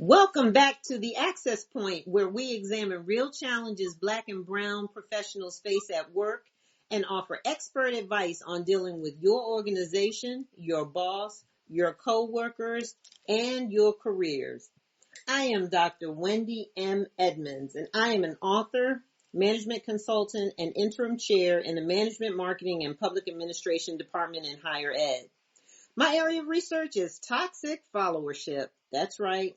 Welcome back to the Access Point, where we examine real challenges Black and brown professionals face at work and offer expert advice on dealing with your organization, your boss, your coworkers, and your careers. I am Dr. Wendy M. Edmonds, and I am an author, management consultant, and interim chair in the Management, Marketing, and Public Administration Department in Higher Ed. My area of research is toxic followership. That's right.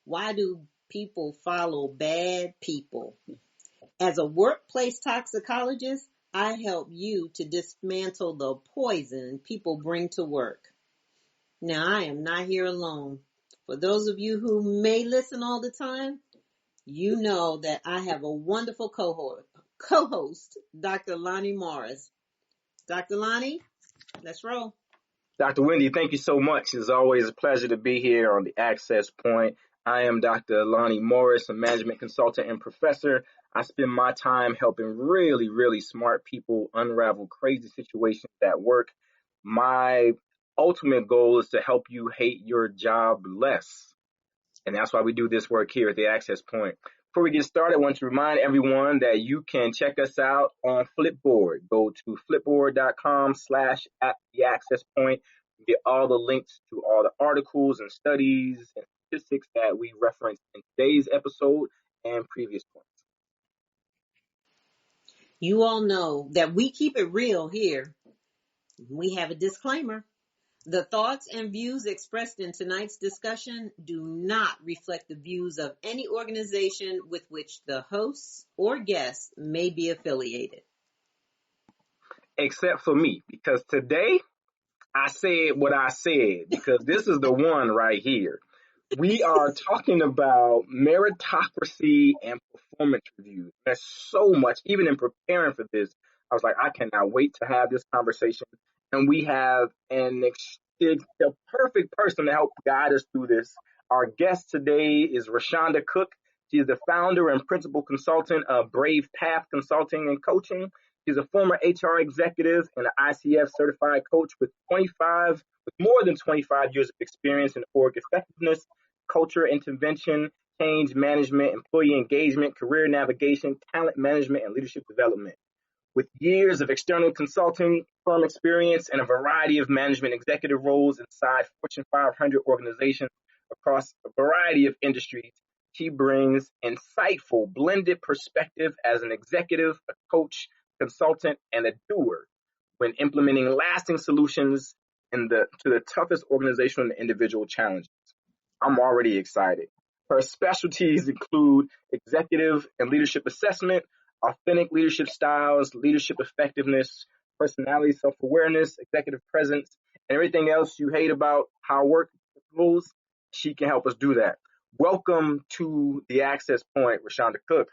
Why do people follow bad people? As a workplace toxicologist, I help you to dismantle the poison people bring to work. Now, I am not here alone. For those of you who may listen all the time, you know that I have a wonderful co-host, Dr. Lonnie Morris. Dr. Lonnie, let's roll. Dr. Wendy, thank you so much. It's always a pleasure to be here on the Access Point. I am Dr. Lonnie Morris, a management consultant and professor. I spend my time helping really, really smart people unravel crazy situations at work. My ultimate goal is to help you hate your job less. And that's why we do this work here at the Access Point. Before we get started, I want to remind everyone that you can check us out on Flipboard. Go to flipboard.com/@theaccesspoint. You get all the links to all the articles and studies and statistics that we referenced in today's episode and previous points. You all know that we keep it real here. We have a disclaimer. The thoughts and views expressed in tonight's discussion do not reflect the views of any organization with which the hosts or guests may be affiliated. Except for me, because today I said what I said, because this is the one right here. We are talking about meritocracy and performance reviews. There's so much, even in preparing for this, I was like, I cannot wait to have this conversation. And we have the perfect person to help guide us through this. Our guest today is Rasháanda Cook. She is the founder and principal consultant of Brave Path Consulting and Coaching. She's a former HR executive and an ICF certified coach with more than 25 years of experience in org effectiveness, culture intervention, change management, employee engagement, career navigation, talent management, and leadership development. With years of external consulting firm experience and a variety of management executive roles inside Fortune 500 organizations across a variety of industries, she brings insightful blended perspective as an executive, a coach, consultant, and a doer when implementing lasting solutions to the toughest organizational and individual challenges. I'm already excited. Her specialties include executive and leadership assessment, authentic leadership styles, leadership effectiveness, personality, self-awareness, executive presence, and everything else you hate about how work goes. She can help us do that. Welcome to the Access Point, Rasháanda Cook.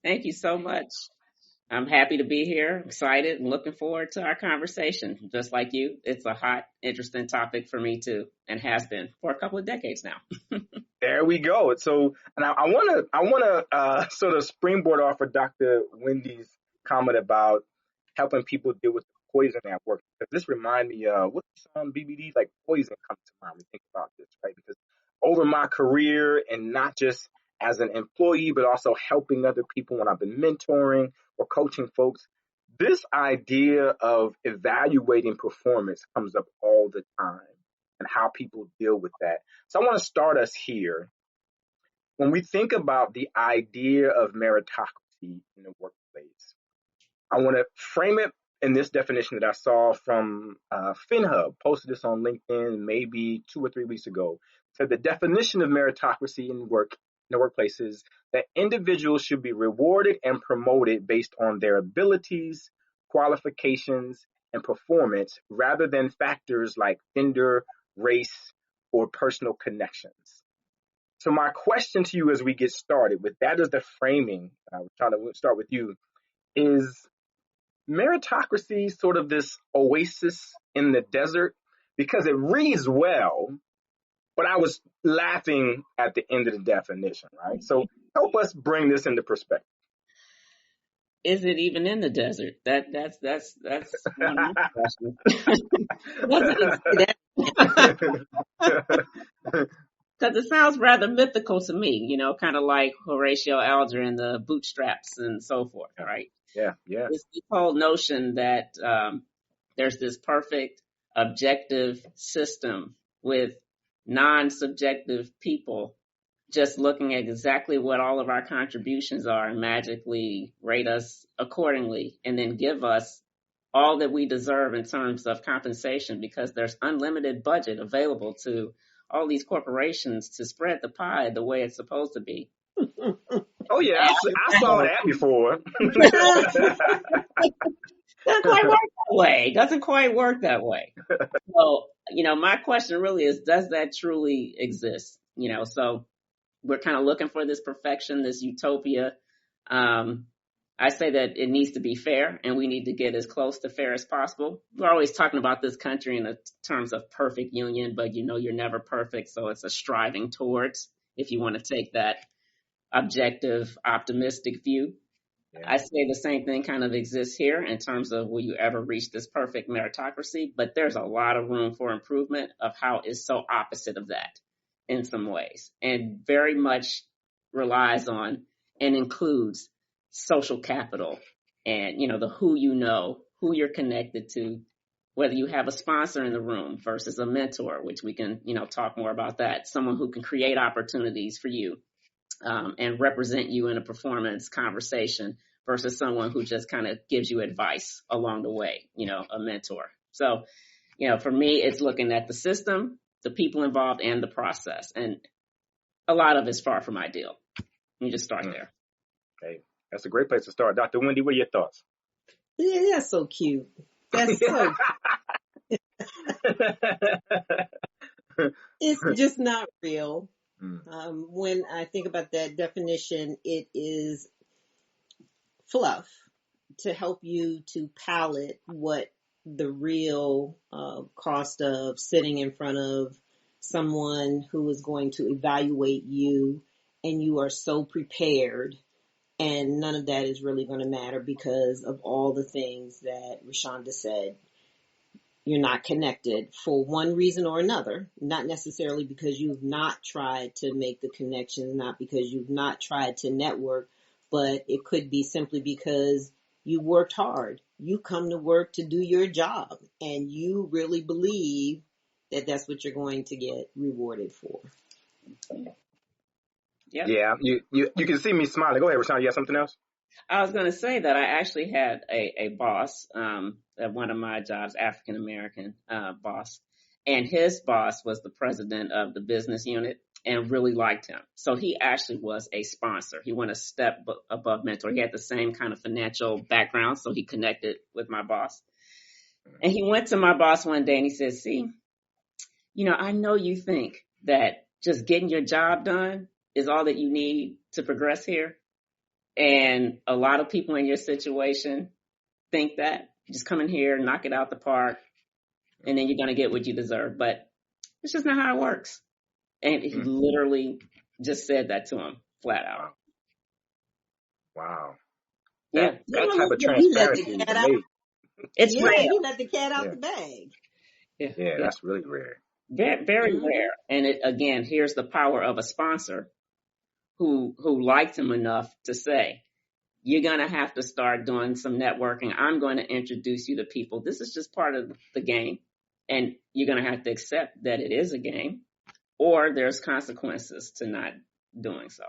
Thank you so much. I'm happy to be here, excited, and looking forward to our conversation. Just like you, it's a hot, interesting topic for me too, and has been for a couple of decades now. There we go. So, and I want to sort of springboard off of Dr. Wendy's comment about helping people deal with the poison at work. Because this reminds me of what's the song BBD, like poison comes to mind when we think about this, right? Because over my career, and not just as an employee, but also helping other people when I've been mentoring or coaching folks, this idea of evaluating performance comes up all the time and how people deal with that. So I want to start us here. When we think about the idea of meritocracy in the workplace, I want to frame it in this definition that I saw from FinHub, posted this on LinkedIn maybe 2 or 3 weeks ago. So the definition of meritocracy in the workplace is that individuals should be rewarded and promoted based on their abilities, qualifications, and performance rather than factors like gender, race, or personal connections. So my question to you as we get started with that as the framing, I was trying to start with you, is meritocracy sort of this oasis in the desert? Because it reads well, but I was laughing at the end of the definition, right? So help us bring this into perspective. Is it even in the desert? That's one of my questions. Because it sounds rather mythical to me, you know, kind of like Horatio Alger and the bootstraps and so forth, right? Yeah, yeah. It's the whole notion that there's this perfect objective system with non-subjective people just looking at exactly what all of our contributions are and magically rate us accordingly and then give us all that we deserve in terms of compensation because there's unlimited budget available to all these corporations to spread the pie the way it's supposed to be. Oh yeah, I saw that before. Doesn't quite work that way. Doesn't quite work that way. So, you know, my question really is, does that truly exist? You know, so we're kind of looking for this perfection, this utopia. I say that it needs to be fair and we need to get as close to fair as possible. We're always talking about this country in the terms of perfect union, but you know, you're never perfect. So it's a striving towards, if you want to take that objective, optimistic view. Yeah. I say the same thing kind of exists here in terms of will you ever reach this perfect meritocracy, but there's a lot of room for improvement of how it's so opposite of that in some ways and very much relies on and includes social capital and, you know, the who you know, who you're connected to, whether you have a sponsor in the room versus a mentor, which we can, you know, talk more about that, someone who can create opportunities for you. And represent you in a performance conversation versus someone who just kind of gives you advice along the way, you know, a mentor. So, you know, for me, it's looking at the system, the people involved, and the process. And a lot of it's far from ideal. You just start there. Hey, that's a great place to start. Dr. Wendy, what are your thoughts? Yeah, that's so cute. That's so it's just not real. When I think about that definition, it is fluff to help you to palate what the real cost of sitting in front of someone who is going to evaluate you and you are so prepared, and none of that is really going to matter because of all the things that Rasháanda said. You're not connected for one reason or another, not necessarily because you've not tried to make the connections, not because you've not tried to network, but it could be simply because you worked hard. You come to work to do your job and you really believe that that's what you're going to get rewarded for. Yep. Yeah, you can see me smiling. Go ahead, Rasháanda. You have something else? I was going to say that I actually had a boss at one of my jobs, African American boss, and his boss was the president of the business unit and really liked him. So he actually was a sponsor. He went a step above mentor. He had the same kind of financial background, so he connected with my boss. And he went to my boss one day and he said, see, you know, I know you think that just getting your job done is all that you need to progress here. And a lot of people in your situation think that you just come in here, knock it out the park, and then you're going to get what you deserve. But it's just not how it works. And he literally just said that to him flat out. Wow. Yeah. That type of transparency is amazing. It's rare. You let the cat out the bag. Yeah, that's really rare. Very, very rare. And it, again, here's the power of a sponsor who liked him enough to say, you're going to have to start doing some networking. I'm going to introduce you to people. This is just part of the game. And you're going to have to accept that it is a game or there's consequences to not doing so.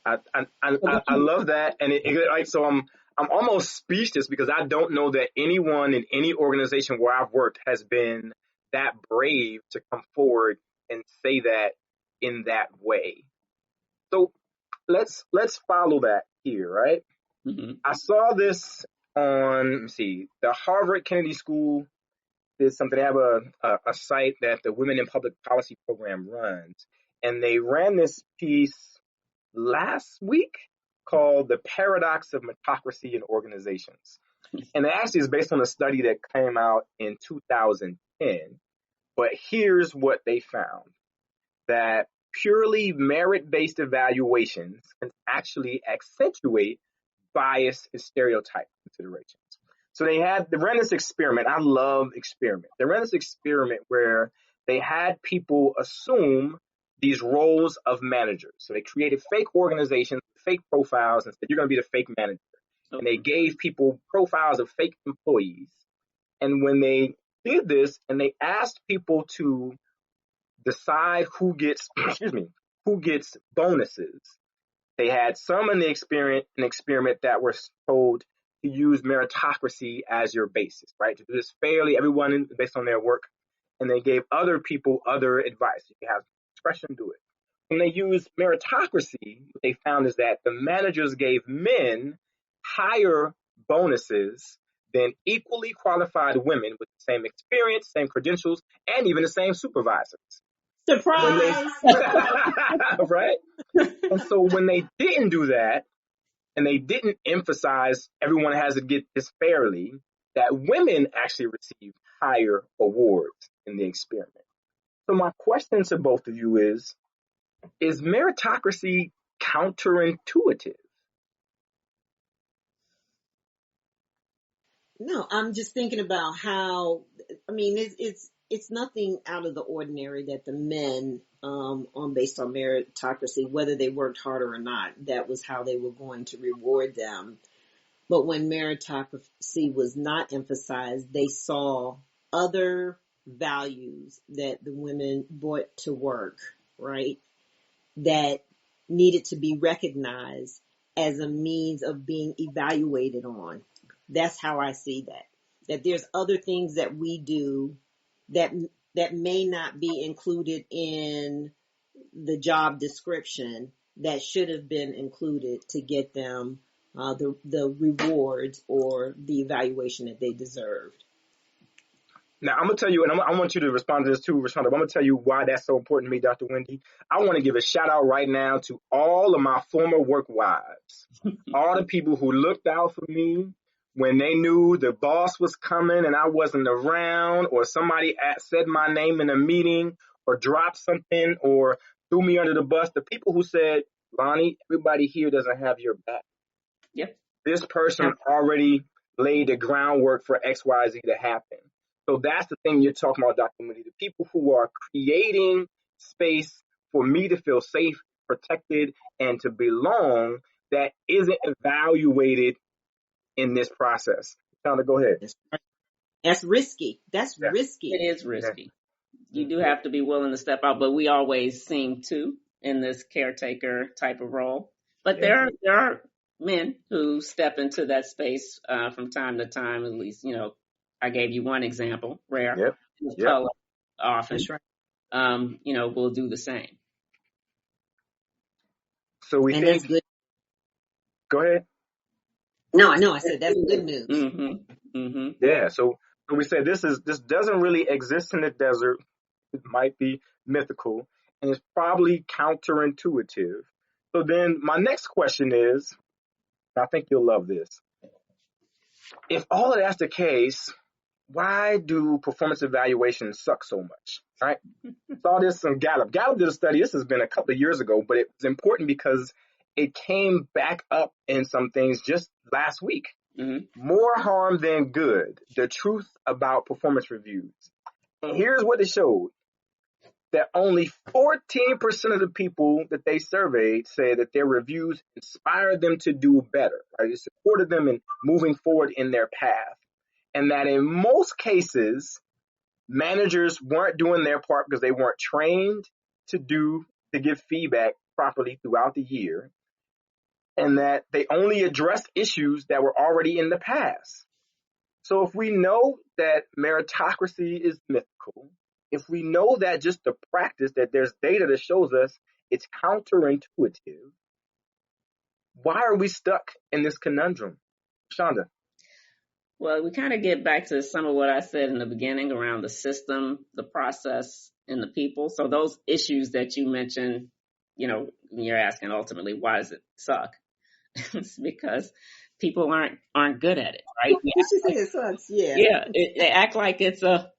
I love that. And like, so I'm almost speechless because I don't know that anyone in any organization where I've worked has been that brave to come forward and say that in that way. So let's follow that here, right? Mm-hmm. I saw this on, let me see, the Harvard Kennedy School did something. They have a site that the Women in Public Policy program runs, and they ran this piece last week called The Paradox of Meritocracy in Organizations. And it actually is based on a study that came out in 2010. But here's what they found, that purely merit-based evaluations can actually accentuate bias and stereotype considerations. So they ran this experiment. I love experiments. They ran this experiment where they had people assume these roles of managers. So they created fake organizations, fake profiles, and said, you're going to be the fake manager. And they gave people profiles of fake employees. And when they did this and they asked people to decide who gets, who gets bonuses, they had some in the experiment that were told to use meritocracy as your basis, right? To do this fairly, everyone based on their work. And they gave other people other advice. If you have discretion, do it. When they used meritocracy, what they found is that the managers gave men higher bonuses than equally qualified women with the same experience, same credentials, and even the same supervisors. Surprise! Right? And so when they didn't do that, and they didn't emphasize everyone has to get this fairly, that women actually received higher awards in the experiment. So my question to both of you is meritocracy counterintuitive? No, I'm just thinking about how, I mean, it's nothing out of the ordinary that the men, based on meritocracy, whether they worked harder or not, that was how they were going to reward them. But when meritocracy was not emphasized, they saw other values that the women brought to work, right? That needed to be recognized as a means of being evaluated on. That's how I see that. That there's other things that we do that may not be included in the job description that should have been included to get them the rewards or the evaluation that they deserved. Now, I'm going to tell you, and I want you to respond to this too, Rasháanda. I'm going to tell you why that's so important to me, Dr. Wendy. I want to give a shout out right now to all of my former work wives, all the people who looked out for me when they knew the boss was coming and I wasn't around, or somebody said my name in a meeting or dropped something or threw me under the bus. The people who said, Lonnie, everybody here doesn't have your back. Yep. This person already laid the groundwork for X, Y, Z to happen. So that's the thing you're talking about, Dr. Wendy. The people who are creating space for me to feel safe, protected, and to belong that isn't evaluated in this process. Shonda, go ahead. That's risky. That's Yeah. risky. It is risky. Yeah. You do have to be willing to step out, but we always seem to in this caretaker type of role. But there are men who step into that space from time to time. At least, I gave you one example, rare. Yep. Color often, That's right. will do the same. So we think. That's good. Go ahead. No, I said that's good news. Mm-hmm. Mm-hmm. Yeah. So we said this doesn't really exist in the desert. It might be mythical, and it's probably counterintuitive. So then my next question is, I think you'll love this. If all of that's the case, why do performance evaluations suck so much, right? Saw this on Gallup. Gallup did a study. This has been a couple of years ago, but it was important because it came back up in some things just last week. Mm-hmm. More harm than good. The truth about performance reviews. And here's what it showed. That only 14% of the people that they surveyed said that their reviews inspired them to do better, right? It supported them in moving forward in their path. And that in most cases, managers weren't doing their part because they weren't trained to give feedback properly throughout the year. And that they only addressed issues that were already in the past. So if we know that meritocracy is mythical, if we know that just the practice, that there's data that shows us it's counterintuitive, why are we stuck in this conundrum? Shonda. Well, we kind of get back to some of what I said in the beginning around the system, the process, and the people. So those issues that you mentioned, you're asking ultimately, why does it suck? It's because people aren't good at it, right? It sucks, yeah. Yeah, they act like it's a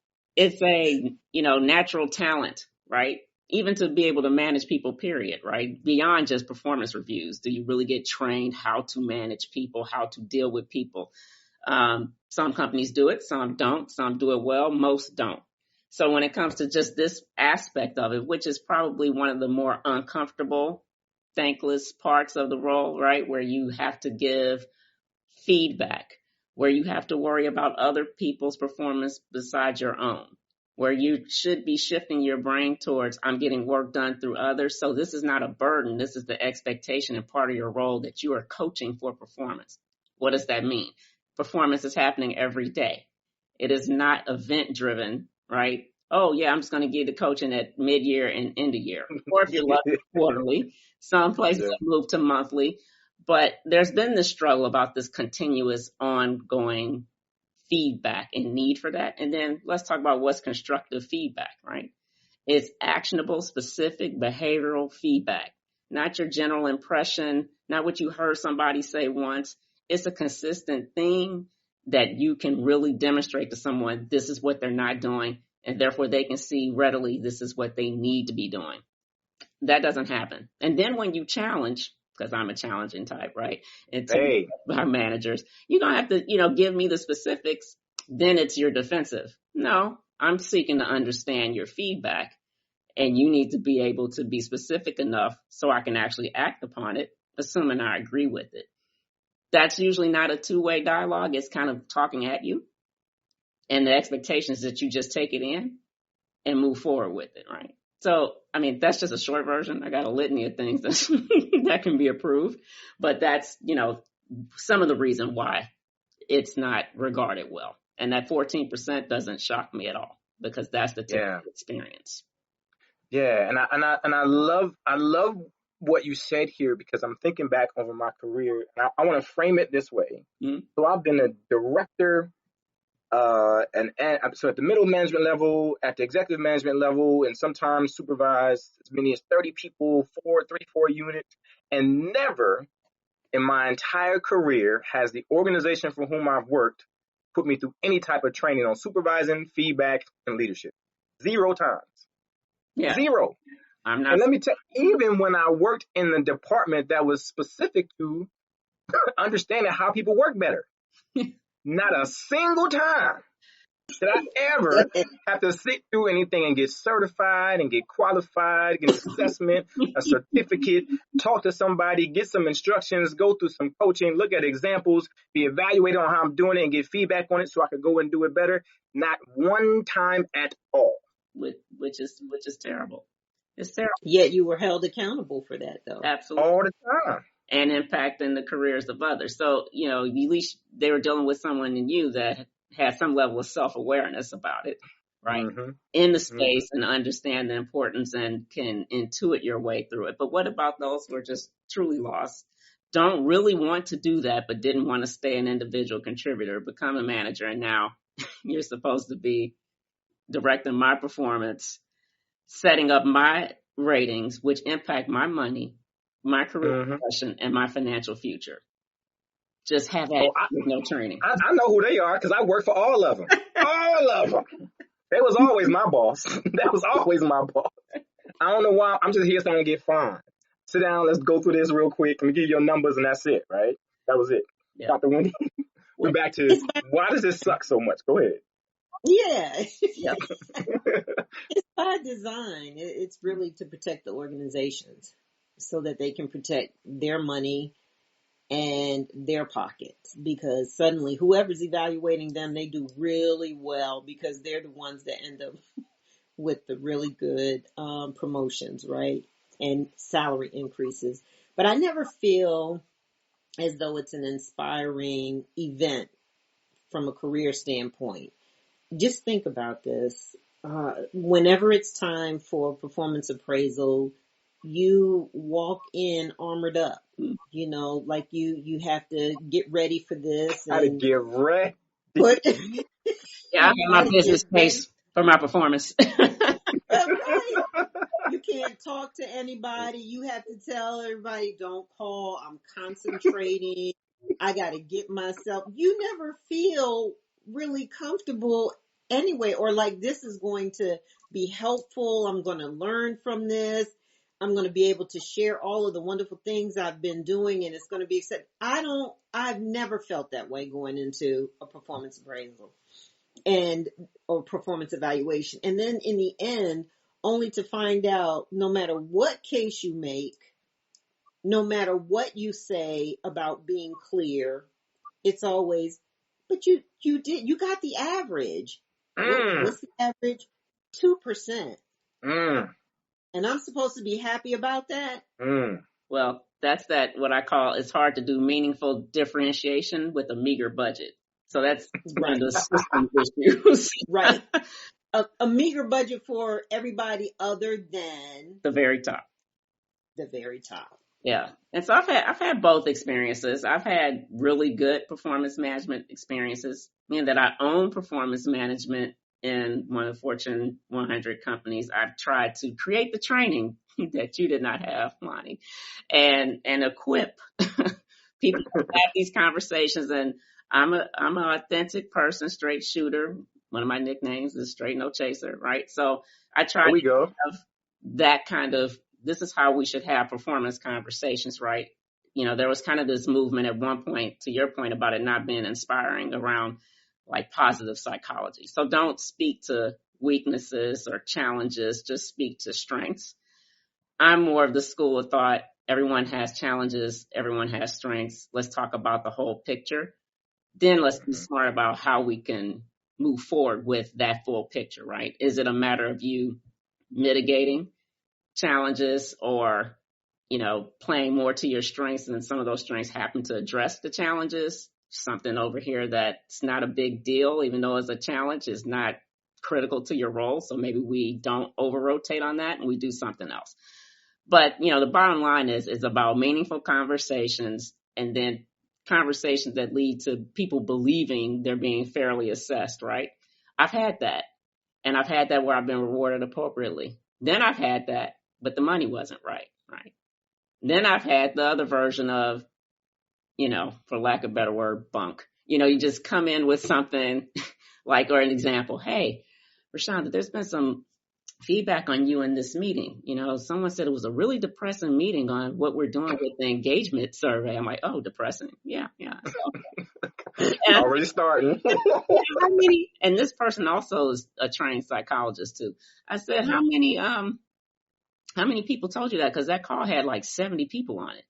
natural talent, right? Even to be able to manage people, period, right? Beyond just performance reviews, do you really get trained how to manage people, how to deal with people? Some companies do it, some don't, some do it well, most don't. So when it comes to just this aspect of it, which is probably one of the more uncomfortable, thankless parts of the role, right? Where you have to give feedback, where you have to worry about other people's performance besides your own, where you should be shifting your brain towards, I'm getting work done through others. So this is not a burden. This is the expectation and part of your role that you are coaching for performance. What does that mean? Performance is happening every day. It is not event driven, right? Oh yeah, I'm just going to give the coaching at mid-year and end of year. Or if you're lucky, quarterly. Some places have moved to monthly. But there's been this struggle about this continuous ongoing feedback and need for that. And then let's talk about what's constructive feedback, right? It's actionable, specific behavioral feedback, not your general impression, not what you heard somebody say once. It's a consistent thing that you can really demonstrate to someone, this is what they're not doing, and therefore they can see readily this is what they need to be doing. That doesn't happen. And then when you challenge, because I'm a challenging type, right? And our managers, you're going to have to, give me the specifics. Then it's your defensive. No, I'm seeking to understand your feedback, and you need to be able to be specific enough so I can actually act upon it, assuming I agree with it. That's usually not a two-way dialogue. It's kind of talking at you. And the expectation is that you just take it in and move forward with it, right? So, that's just a short version. I got a litany of things that can be approved, but that's, some of the reason why it's not regarded well. And that 14% doesn't shock me at all, because that's the typical experience. Yeah. And I love what you said here, because I'm thinking back over my career, and I want to frame it this way. Mm-hmm. So I've been a director, and so at the middle management level, at the executive management level, and sometimes supervised as many as 30 people, 4 units, and never in my entire career has the organization for whom I've worked put me through any type of training on supervising, feedback, and leadership. 0 times. Yeah. 0. And let me tell you, even when I worked in the department that was specific to understanding how people work better, not a single time did I ever have to sit through anything and get certified and get qualified, get an assessment, a certificate, talk to somebody, get some instructions, go through some coaching, look at examples, be evaluated on how I'm doing it and get feedback on it so I could go and do it better. Not one time at all. Which is terrible. It's terrible. Yet you were held accountable for that, though. Absolutely. All the time. And impacting the careers of others. So, at least they were dealing with someone in you that had some level of self-awareness about it, right? Mm-hmm. In the space, and understand the importance and can intuit your way through it. But what about those who are just truly lost, don't really want to do that, but didn't want to stay an individual contributor, become a manager, and now you're supposed to be directing my performance, setting up my ratings, which impact my money, my career progression, and my financial future. Just have that no training. I know who they are, because I work for all of them. All of them. They was always my boss. That was always my boss. I don't know why. I'm just here so I don't get fined. Sit down. Let's go through this real quick. Let me give you your numbers, and that's it, right? That was it. Yeah. Dr. Wendy, we're back to why does this suck so much? Go ahead. Yeah. It's by design. It's really to protect the organizations so that they can protect their money and their pockets, because suddenly whoever's evaluating them, they do really well, because they're the ones that end up with the really good promotions, right? And salary increases. But I never feel as though it's an inspiring event from a career standpoint. Just think about this. Whenever it's time for performance appraisal, you walk in armored up, like you have to get ready for this. How to get ready. I have my business case for my performance. Right. You can't talk to anybody. You have to tell everybody, don't call. I'm concentrating. I got to get myself. You never feel really comfortable anyway, or like this is going to be helpful. I'm going to learn from this. I'm going to be able to share all of the wonderful things I've been doing, and it's going to be accepted. I've never felt that way going into a performance appraisal or performance evaluation. And then in the end, only to find out no matter what case you make, no matter what you say about being clear, it's always, but you got the average. What's the average? 2%. And I'm supposed to be happy about that? Well, that's what I call, it's hard to do meaningful differentiation with a meager budget. So that's one of the system issues. Right. A meager budget for everybody other than the very top. The very top. Yeah. And so I've had both experiences. I've had really good performance management experiences, meaning that I own performance management in one of the Fortune 100 companies. I've tried to create the training that you did not have, Lonnie, and equip people to have these conversations. And I'm an authentic person, straight shooter. One of my nicknames is Straight No Chaser, right? So I try to have that kind of, this is how we should have performance conversations, right? You know, there was kind of this movement at one point, to your point about it not being inspiring, around like positive psychology. So don't speak to weaknesses or challenges, just speak to strengths. I'm more of the school of thought, everyone has challenges, everyone has strengths. Let's talk about the whole picture. Then let's be smart about how we can move forward with that full picture, right? Is it a matter of you mitigating challenges, or, you know, playing more to your strengths, and some of those strengths happen to address the challenges? Something over here that's not a big deal, even though it's a challenge, is not critical to your role. So maybe we don't over rotate on that and we do something else. But, you know, the bottom line is about meaningful conversations, and then conversations that lead to people believing they're being fairly assessed, right? I've had that. And I've had that where I've been rewarded appropriately. Then I've had that, but the money wasn't right? Then I've had the other version of, you know, for lack of a better word, bunk. You know, you just come in with something like, or an example, hey, Rasháanda, there's been some feedback on you in this meeting. You know, someone said it was a really depressing meeting on what we're doing with the engagement survey. I'm like, oh, depressing? Yeah. Already starting. And this person also is a trained psychologist too. I said, how many people told you that? Because that call had like 70 people on it.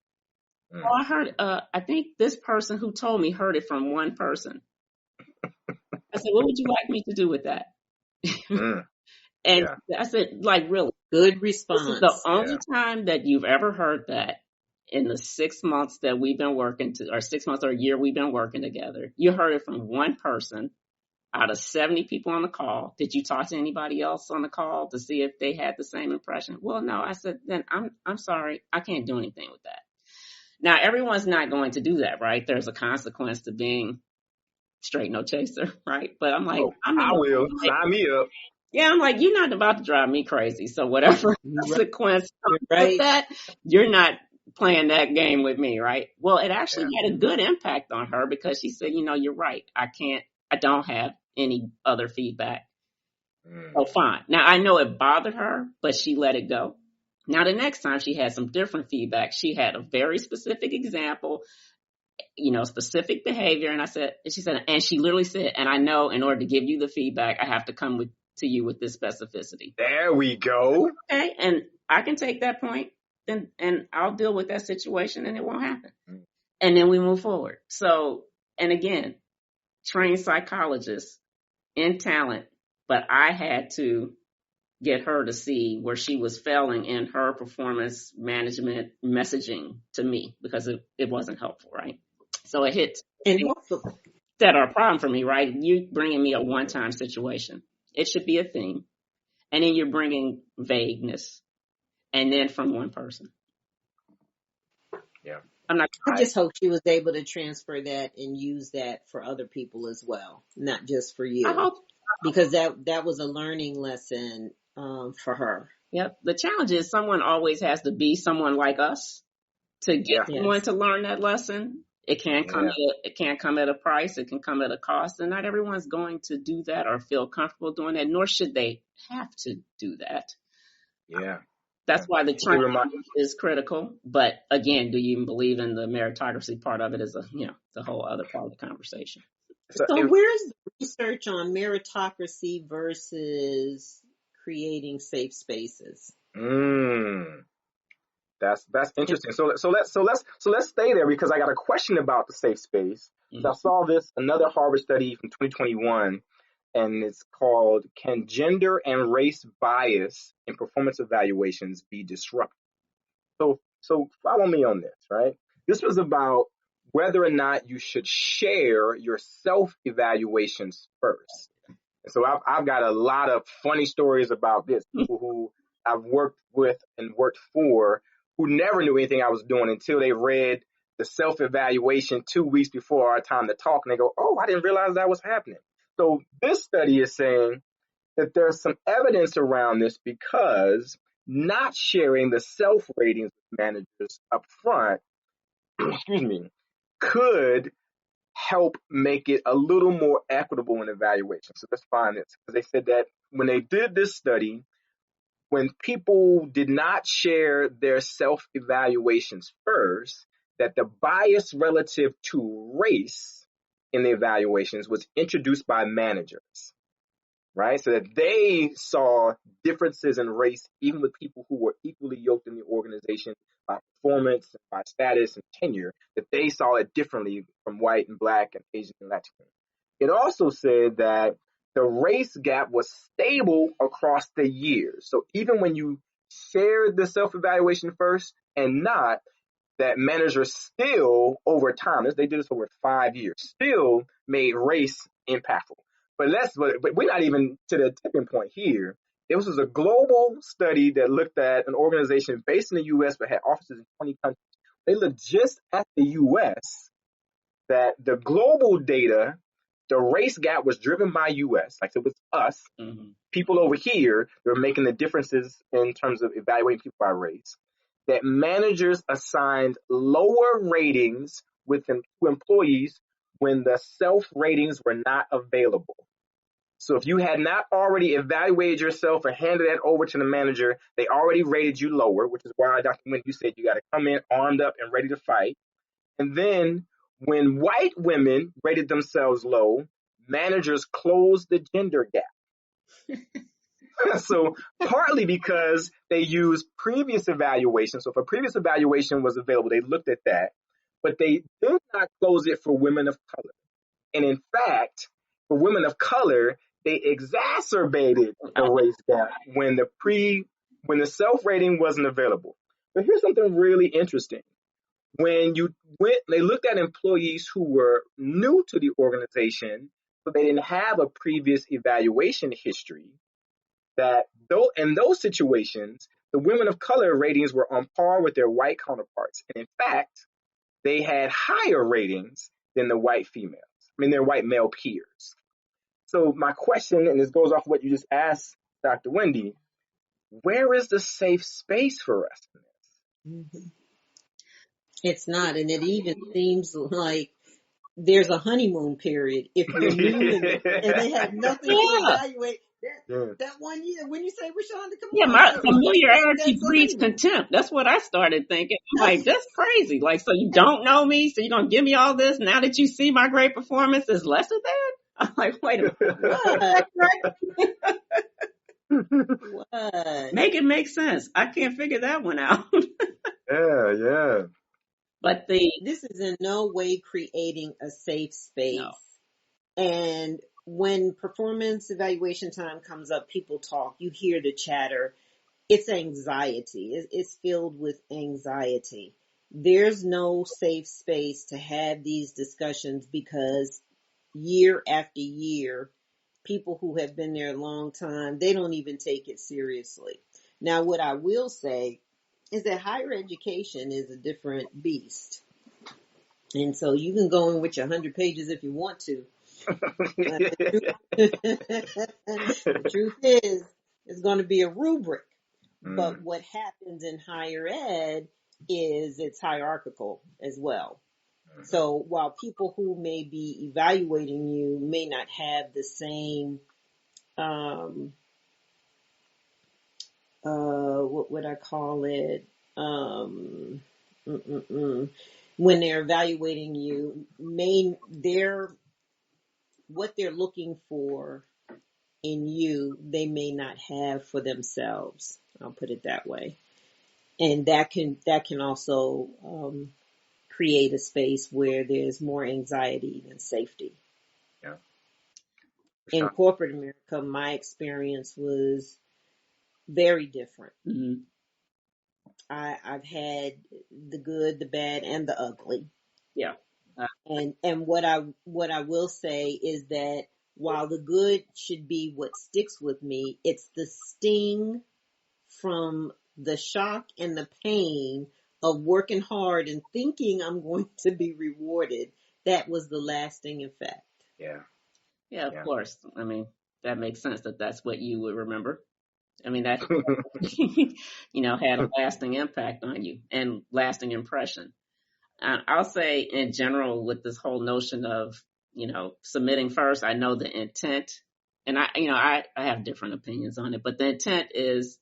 Well, I heard, I think this person who told me heard it from one person. I said, what would you like me to do with that? And I said, like, really? Good response. This is the only time that you've ever heard that in the 6 months that we've been working or 6 months or a year we've been working together. You heard it from one person out of 70 people on the call. Did you talk to anybody else on the call to see if they had the same impression? Well, no. I said, then I'm sorry. I can't do anything with that. Now, everyone's not going to do that, right? There's a consequence to being straight no chaser, right? But I'm like, I will. Sign me up. Yeah, I'm like, you're not about to drive me crazy. So whatever consequence with that, you're not playing that game with me, right? Well, it actually had a good impact on her, because she said, you know, you're right. I don't have any other feedback. Oh, fine. Now, I know it bothered her, but she let it go. Now, the next time she had some different feedback, she had a very specific example, you know, specific behavior. And she said, and she literally said, and I know in order to give you the feedback, I have to come to you with this specificity. There we go. Okay. And I can take that point and I'll deal with that situation, and it won't happen. And then we move forward. So, and again, trained psychologist in talent, but I had to get her to see where she was failing in her performance management messaging to me, because it wasn't helpful, right? So it hit that are a problem for me, right? You bringing me a one-time situation. It should be a theme. And then you're bringing vagueness, and then from one person. Yeah. I just hope she was able to transfer that and use that for other people as well, not just for you. I hope. Because that was a learning lesson for her. Yep. The challenge is someone always has to be someone like us to get someone to learn that lesson. It can't come at a price. It can come at a cost, and not everyone's going to do that or feel comfortable doing that, nor should they have to do that. Yeah. That's why the It training remind, is critical. But again, do you even believe in the meritocracy part of it? Is the whole other part of the conversation. so So it, where's the research on meritocracy versus creating safe spaces? mm, that's interesting. So let's stay there because I got a question about the safe space. So I Mm-hmm. saw another Harvard study from 2021, and it's called "Can Gender and Race Bias in Performance Evaluations Be Disrupted?" So follow me on this, right? This was about whether or not you should share your self evaluations first. And so I've got a lot of funny stories about this. People who I've worked with and worked for who never knew anything I was doing until they read the self evaluation 2 weeks before our time to talk, and they go, "Oh, I didn't realize that was happening." So this study is saying that there's some evidence around this because not sharing the self ratings with managers up front, excuse me, could help make it a little more equitable in evaluation. So let's find this. Because they said that when they did this study, when people did not share their self evaluations first, that the bias relative to race in the evaluations was introduced by managers, right? So that they saw differences in race, even with people who were equally yoked in the organization by performance, by status and tenure, that they saw it differently from white and black and Asian and Latino. It also said that the race gap was stable across the years. So even when you shared the self-evaluation first and not, that managers still, over time, they did this over 5 years, still made race impactful. But we're not even to the tipping point here. This was a global study that looked at an organization based in the U.S. but had offices in 20 countries. They looked just at the U.S. that the global data, the race gap was driven by U.S. Like it was us. Mm-hmm. People over here, they're making the differences in terms of evaluating people by race. That managers assigned lower ratings to employees when the self ratings were not available. So if you had not already evaluated yourself and handed that over to the manager, they already rated you lower, which is why, Dr. Wendy, you said you got to come in armed up and ready to fight. And then when white women rated themselves low, managers closed the gender gap. So partly because they used previous evaluations. So if a previous evaluation was available, they looked at that, but they did not close it for women of color. And in fact, for women of color, they exacerbated the race gap when the self rating wasn't available. But here's something really interesting. When they looked at employees who were new to the organization, so they didn't have a previous evaluation history, that though in those situations, the women of color ratings were on par with their white counterparts. And in fact, they had higher ratings than their white male peers. So my question, and this goes off what you just asked, Dr. Wendy, where is the safe space for us in this? Mm-hmm. It's not, and it even seems like there's a honeymoon period if you're new and they have nothing to Yeah. evaluate. Yeah. That 1 year, when you say, Rasháanda, come Yeah, on, my like familiarity that's a breeds honeymoon. contempt. That's what I started thinking. I'm like, that's crazy. Like, so you don't know me, so you're gonna give me all this now that you see my great performance is lesser than? I'm like, wait a What? minute. What? Make it make sense. I can't figure that one out. Yeah. But This is in no way creating a safe no. space. And when performance evaluation time comes up, people talk, you hear the chatter. It's anxiety. It's filled with anxiety. There's no safe space to have these discussions because year after year, people who have been there a long time, they don't even take it seriously. Now, what I will say is that higher education is a different beast. And so you can go in with your 100 pages if you want to. The truth is, it's going to be a rubric. But what happens in higher ed is it's hierarchical as well. So while people who may be evaluating you may not have the same what would I call it? When they're evaluating you, what they're looking for in you, they may not have for themselves. I'll put it that way. And that can also create a space where there's more anxiety than safety. Yeah. In corporate America, my experience was very different. Mm-hmm. I've had the good, the bad, and the ugly. Yeah. And what I will say is that while the good should be what sticks with me, it's the sting from the shock and the pain of working hard and thinking I'm going to be rewarded. That was the lasting effect. Yeah. Yeah, of course. I mean, that makes sense that that's what you would remember. I mean, that, had a lasting impact on you and lasting impression. I'll say in general with this whole notion of, submitting first, I know the intent, and I have different opinions on it, but the intent is,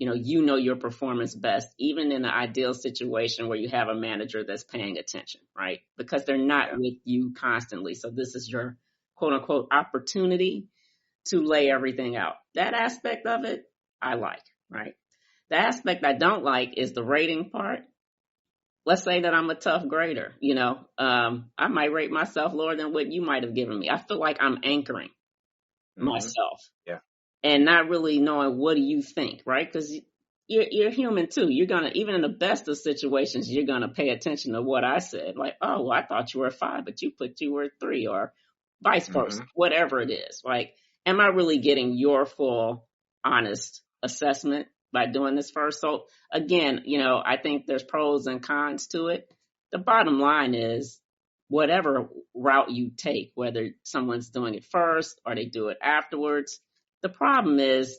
your performance best, even in an ideal situation where you have a manager that's paying attention, right? Because they're not with you constantly. So this is your quote unquote opportunity to lay everything out. That aspect of it, I like, right? The aspect I don't like is the rating part. Let's say that I'm a tough grader, I might rate myself lower than what you might have given me. I feel like I'm anchoring myself. Yeah. And not really knowing what do you think, right? Because you're human too. You're gonna, even in the best of situations, you're gonna pay attention to what I said. Like, oh, well, I thought you were a 5, but you were a 3, or vice versa, whatever it is. Like, am I really getting your full, honest assessment by doing this first? So again, I think there's pros and cons to it. The bottom line is, whatever route you take, whether someone's doing it first or they do it afterwards, the problem is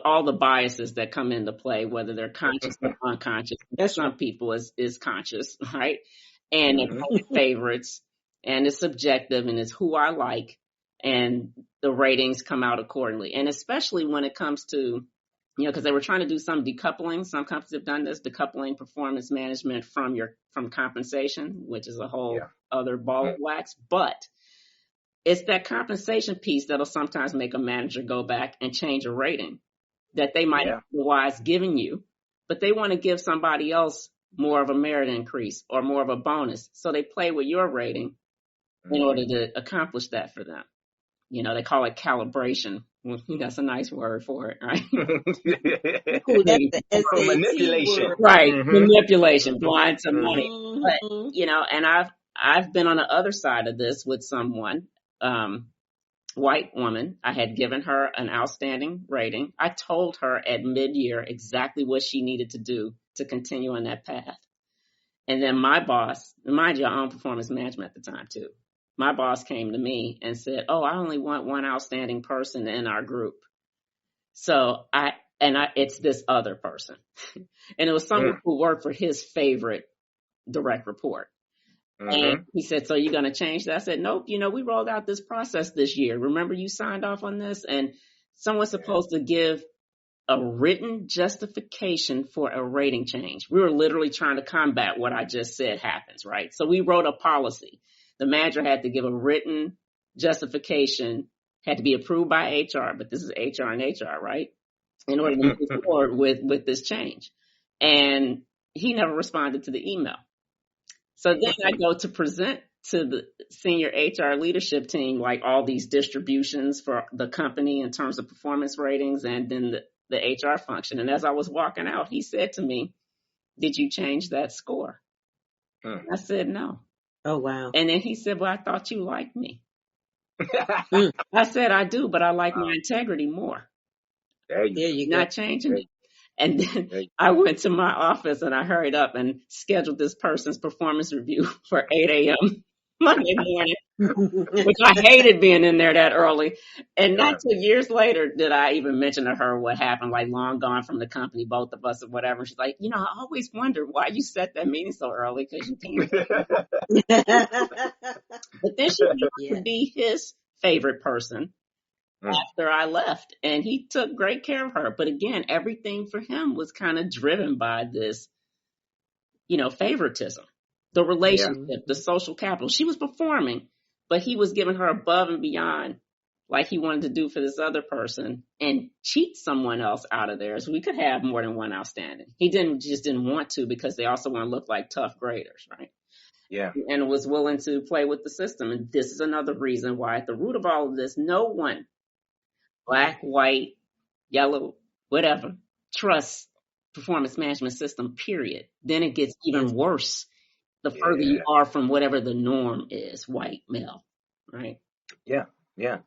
all the biases that come into play, whether they're conscious or unconscious. Some people is conscious, right? And they're favorites, and it's subjective, and it's who I like, and the ratings come out accordingly. And especially when it comes to, because they were trying to do some decoupling. Some companies have done this, decoupling performance management from compensation, which is a whole other ball of wax. But it's that compensation piece that'll sometimes make a manager go back and change a rating that they might have otherwise given you, but they want to give somebody else more of a merit increase or more of a bonus. So they play with your rating in order to accomplish that for them. They call it calibration. That's a nice word for it, right? Manipulation. Right. Manipulation, blind to money. But, and I've been on the other side of this with someone, white woman. I had given her an outstanding rating. I told her at mid-year exactly what she needed to do to continue on that path. And then my boss, mind you, I own performance management at the time too. My boss came to me and said, oh, I only want one outstanding person in our group. So it's this other person. And it was someone who worked for his favorite direct report. And he said, so you're going to change that? I said, nope. We rolled out this process this year. Remember, you signed off on this, and someone's supposed to give a written justification for a rating change. We were literally trying to combat what I just said happens, right? So we wrote a policy. The manager had to give a written justification, had to be approved by HR, but this is HR and HR, right? In order to move forward with this change. And he never responded to the email. So then I go to present to the senior HR leadership team, like all these distributions for the company in terms of performance ratings, and then the HR function. And as I was walking out, he said to me, did you change that score? I said, no. Oh, wow. And then he said, well, I thought you liked me. I said, I do, but I like my integrity more. There you go. Not changing it. And then I went to my office and I hurried up and scheduled this person's performance review for 8 a.m. Monday morning, which I hated being in there that early. And not till years later did I even mention to her what happened, like long gone from the company, both of us or whatever. She's like, I always wondered why you set that meeting so early, because you came. But then she wanted to be his favorite person. after I left, and he took great care of her. But again, everything for him was kind of driven by this, favoritism, the Yeah. relationship, the social capital. She was performing, but he was giving her above and beyond, like he wanted to do for this other person, and cheat someone else out of there. So we could have more than one outstanding. He didn't want to, because they also want to look like tough graders, right? Yeah. And was willing to play with the system. And this is another reason why at the root of all of this, no one, black, white, yellow, whatever, trusts performance management system, period. Then it gets even worse the further you Yeah. are from whatever the norm is, white, male, right? Yeah. Yeah.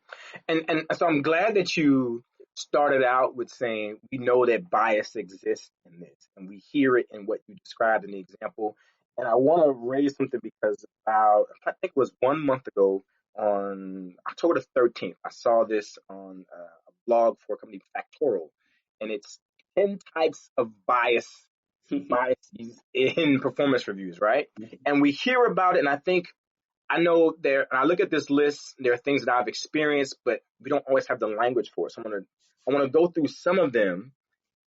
And so I'm glad that you started out with saying we know that bias exists in this, and we hear it in what you described in the example. And I want to raise something because about, I think it was 1 month ago, on October the 13th, I saw this on a blog for a company, Factorial, and it's 10 types of biases in performance reviews, right? And we hear about it, and I know and I look at this list, there are things that I've experienced, but we don't always have the language for it. So I want to go through some of them,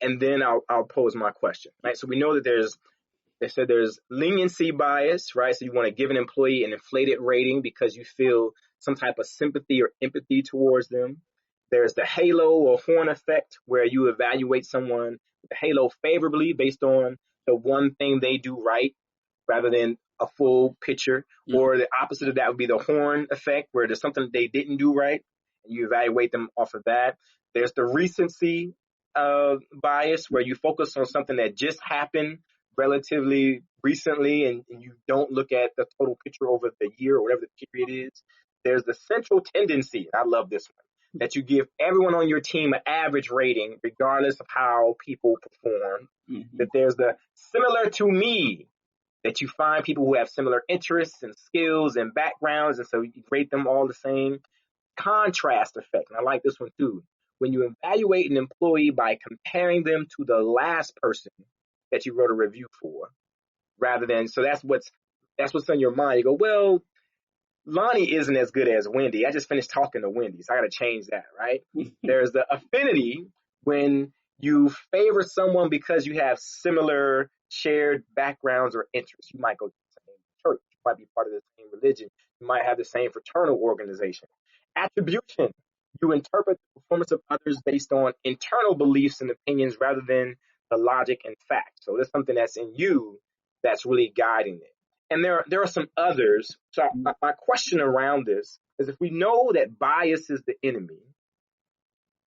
and then I'll pose my question, right? So we know that there's leniency bias, right? So you want to give an employee an inflated rating because you feel some type of sympathy or empathy towards them. There's the halo or horn effect, where you evaluate someone with the halo favorably based on the one thing they do right, rather than a full picture. Or the opposite of that would be the horn effect, where there's something that they didn't do right, and you evaluate them off of that. There's the recency bias, where you focus on something that just happened relatively recently, and you don't look at the total picture over the year or whatever the period is. There's the central tendency. I love this one, that you give everyone on your team an average rating regardless of how people perform. That there's the similar to me, that you find people who have similar interests and skills and backgrounds, and so you rate them all the same. Contrast effect, and I like this one too. When you evaluate an employee by comparing them to the last person that you wrote a review for, rather than, so that's what's on your mind. You go, well, Lonnie isn't as good as Wendy. I just finished talking to Wendy, so I got to change that, right? There's the affinity, when you favor someone because you have similar shared backgrounds or interests. You might go to the same church, you might be part of the same religion, you might have the same fraternal organization. Attribution, you interpret the performance of others based on internal beliefs and opinions rather than the logic and facts. So there's something that's in you that's really guiding it. And there are some others. So my question around this is, if we know that bias is the enemy,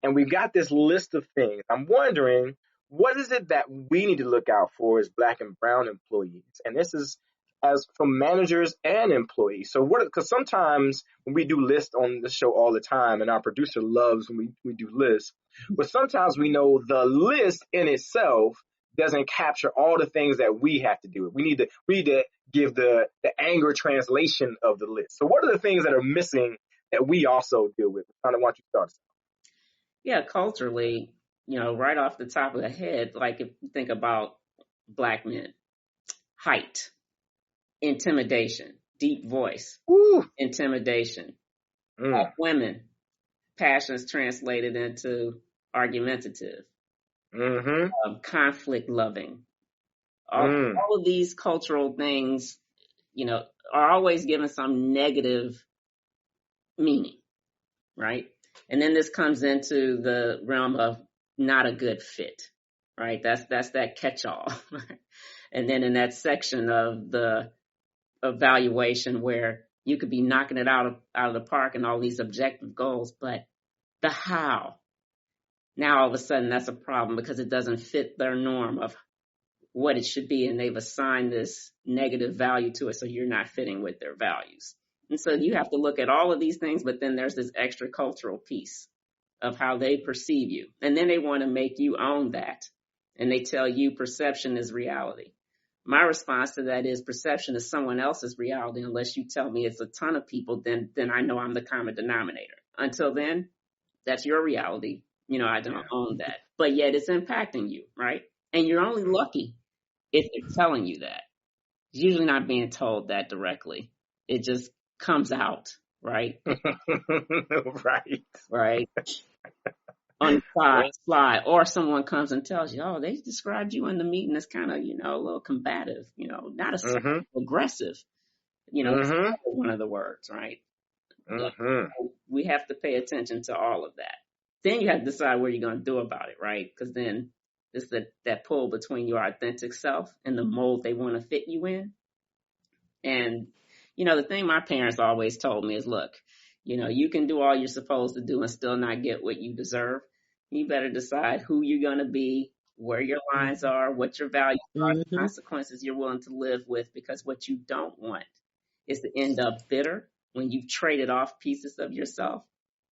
and we've got this list of things, I'm wondering, what is it that we need to look out for as Black and brown employees? And this is as from managers and employees. So because sometimes when we do lists on the show all the time, and our producer loves when we do lists, but sometimes we know the list in itself doesn't capture all the things that we have to do. We need to give the anger translation of the list. So what are the things that are missing that we also deal with? I kind of want you to start. Yeah, culturally, right off the top of the head, like if you think about Black men, height, intimidation, deep voice, intimidation. Black women, passions translated into argumentative, conflict loving. All of these cultural things, are always given some negative meaning, right? And then this comes into the realm of not a good fit, right? That's that catch-all. And then in that section of the evaluation, where you could be knocking it out of the park and all these objective goals, but the how, now all of a sudden that's a problem, because it doesn't fit their norm of what it should be, and they've assigned this negative value to it, so you're not fitting with their values. And so you have to look at all of these things, but then there's this extra cultural piece of how they perceive you. And then they want to make you own that. And they tell you perception is reality. My response to that is, perception is someone else's reality. Unless you tell me it's a ton of people, then I know I'm the common denominator. Until then, that's your reality. I don't own that. But yet it's impacting you, right? And you're only lucky if they're telling you that. It's usually not being told that directly. It just comes out right? Right. Right. On the slide, or someone comes and tells you, oh, they described you in the meeting as kind of, a little combative, not as Mm-hmm. aggressive, that's Mm-hmm. one of the words, right? Mm-hmm. We have to pay attention to all of that. Then you have to decide what you're going to do about it, right? Because then it's that pull between your authentic self and the mold they want to fit you in. And, the thing my parents always told me is, look, you can do all you're supposed to do and still not get what you deserve. You better decide who you're going to be, where your lines are, what your values are, the consequences you're willing to live with, because what you don't want is to end up bitter when you've traded off pieces of yourself,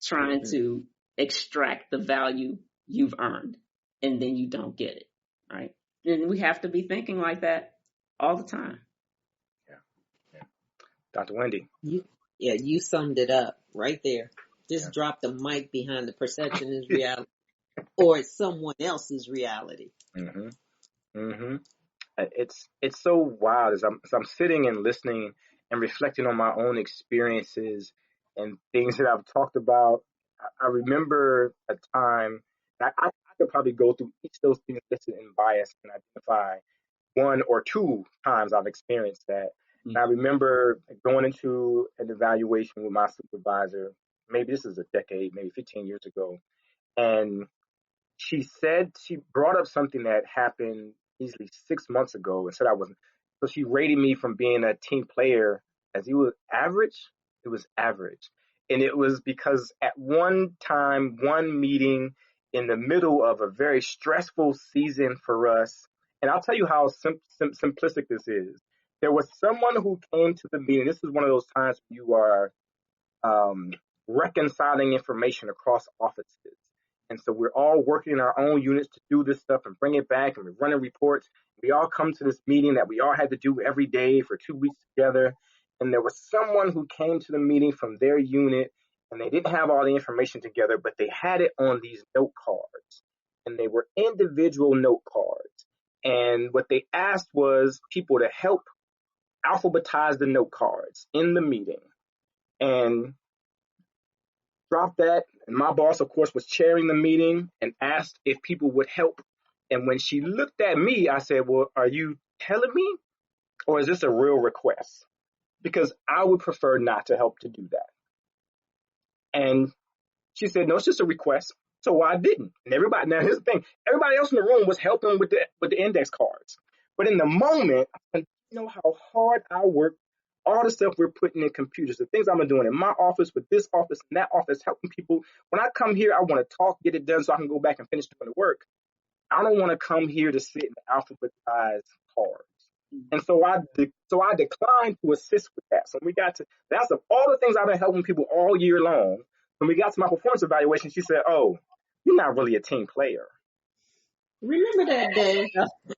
trying to extract the value you've earned, and then you don't get it, right? And we have to be thinking like that all the time. Dr. Wendy. You summed it up right there. Just drop the mic behind the perception is reality, or it's someone else's reality. Mm-hmm. Mm-hmm. It's so wild as I'm sitting and listening and reflecting on my own experiences and things that I've talked about. I remember a time I could probably go through each of those things listed in bias and identify one or two times I've experienced that. And I remember going into an evaluation with my supervisor, maybe this is a decade, maybe 15 years ago. And she brought up something that happened easily 6 months ago and said I wasn't. So she rated me from being a team player as it was average. It was average. And it was because at one time, one meeting in the middle of a very stressful season for us, and I'll tell you how simplistic this is. There was someone who came to the meeting. This is one of those times when you are reconciling information across offices. And so we're all working in our own units to do this stuff and bring it back, and we're running reports. We all come to this meeting that we all had to do every day for 2 weeks together. And there was someone who came to the meeting from their unit, and they didn't have all the information together, but they had it on these note cards. And they were individual note cards. And what they asked was people to help alphabetize the note cards in the meeting. And dropped that. And my boss, of course, was chairing the meeting and asked if people would help. And when she looked at me, I said, well, are you telling me, or is this a real request? Because I would prefer not to help to do that. And she said, no, it's just a request. So I didn't. And now here's the thing. Everybody else in the room was helping with the index cards. But in the moment, I know how hard I work, all the stuff we're putting in computers, the things I'm doing in my office, with this office and that office, helping people. When I come here, I want to talk, get it done so I can go back and finish doing the work. I don't want to come here to sit and alphabetize cards. And so I declined to assist with that. So that's of all the things I've been helping people all year long. When we got to my performance evaluation, she said, oh, you're not really a team player. Remember that day?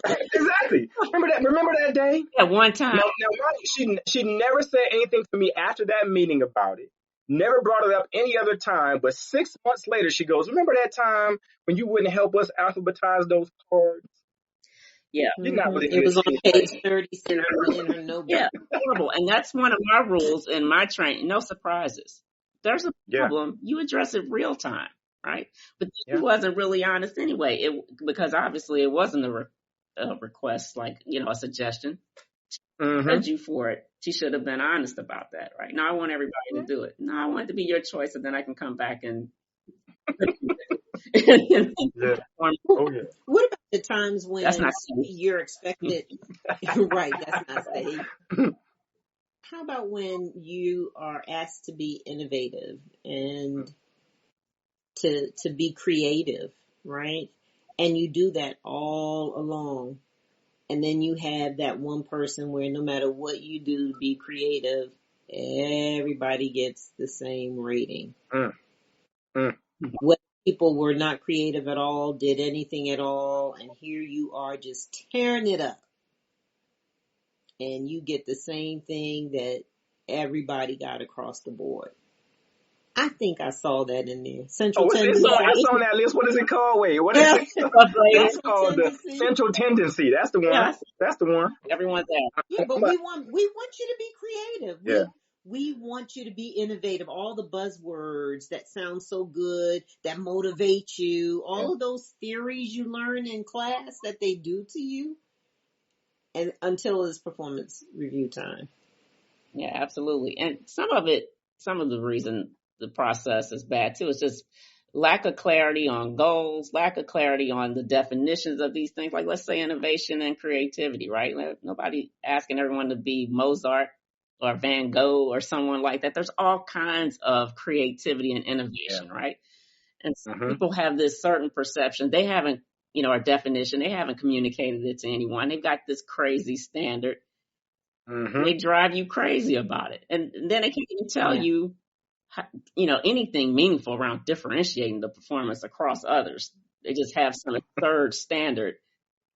Exactly. Remember that day? At one time. Now, she never said anything to me after that meeting about it. Never brought it up any other time. But 6 months later, she goes, remember that time when you wouldn't help us alphabetize those cards? Yeah. You're not really it was on page 37 in her notebook. Yeah, horrible. And that's one of my rules in my training. No surprises. There's a problem. You address it real time, right? But she wasn't really honest anyway, because obviously it wasn't a request, like, a suggestion. She judged you for it. She should have been honest about that, right? No, I want everybody to do it. No, I want it to be your choice, and then I can come back and. What about the times when that's not you're expected? Right, that's not safe. How about when you are asked to be innovative and to be creative, right? And you do that all along. And then you have that one person where no matter what you do to be creative, everybody gets the same rating. What people were not creative at all, did anything at all, and here you are just tearing it up. And you get the same thing that everybody got across the board. I think I saw that in there. Central tendency. It's on that list. What is it called? Wait, what is it? That's called the central tendency. That's the one. That's the one. Everyone's there. Yeah, but we want you to be creative. We want you to be innovative. All the buzzwords that sound so good, that motivate you, all of those theories you learn in class that they do to you, and until it's performance review time. Yeah, absolutely. And some of the reason the process is bad too is just lack of clarity on goals, lack of clarity on the definitions of these things. Like, let's say innovation and creativity, right? Nobody asking everyone to be Mozart or Van Gogh or someone like that. There's all kinds of creativity and innovation, right? And some people have this certain perception. They haven't, or definition. They haven't communicated it to anyone. They've got this crazy standard. They drive you crazy about it. And then they can't even tell you, anything meaningful around differentiating the performance across others. They just have some absurd standard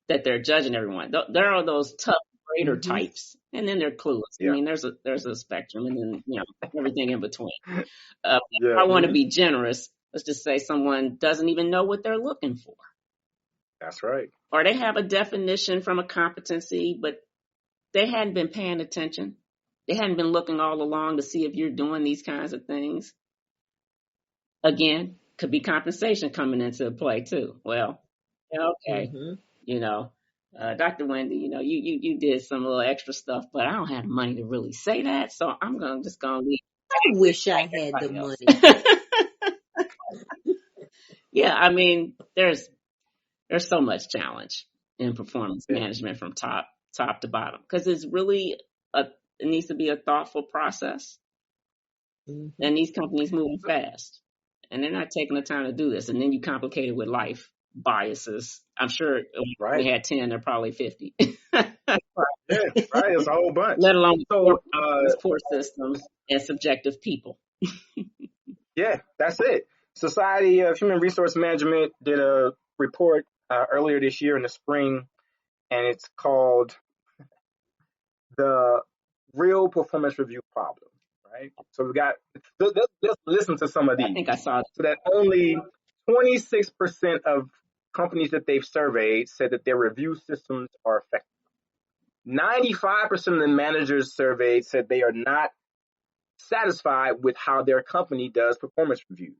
that they're judging everyone. There are those tough grader types, and then they're clueless. I mean, there's a spectrum, and then, everything in between. If I want to be generous, let's just say someone doesn't even know what they're looking for. That's right. Or they have a definition from a competency, but they hadn't been paying attention. They hadn't been looking all along to see if you're doing these kinds of things. Again, could be compensation coming into play too. Well, okay, Dr. Wendy, you did some little extra stuff, but I don't have the money to really say that, so I'm just gonna leave. I wish I had the money. Yeah, I mean, there's so much challenge in performance management from top to bottom, because it's really it needs to be a thoughtful process. And these companies moving fast, and they're not taking the time to do this. And then you complicate it with life biases. I'm sure if we had 10, they're probably 50. Right. It's a whole bunch. Let alone poor systems and subjective people. Yeah, that's it. Society of Human Resource Management did a report earlier this year in the spring, and it's called The Real Performance Review Problem, right? So we got, let's listen to some of these. I think I saw it. So that only 26% of companies that they've surveyed said that their review systems are effective. 95% of the managers surveyed said they are not satisfied with how their company does performance reviews.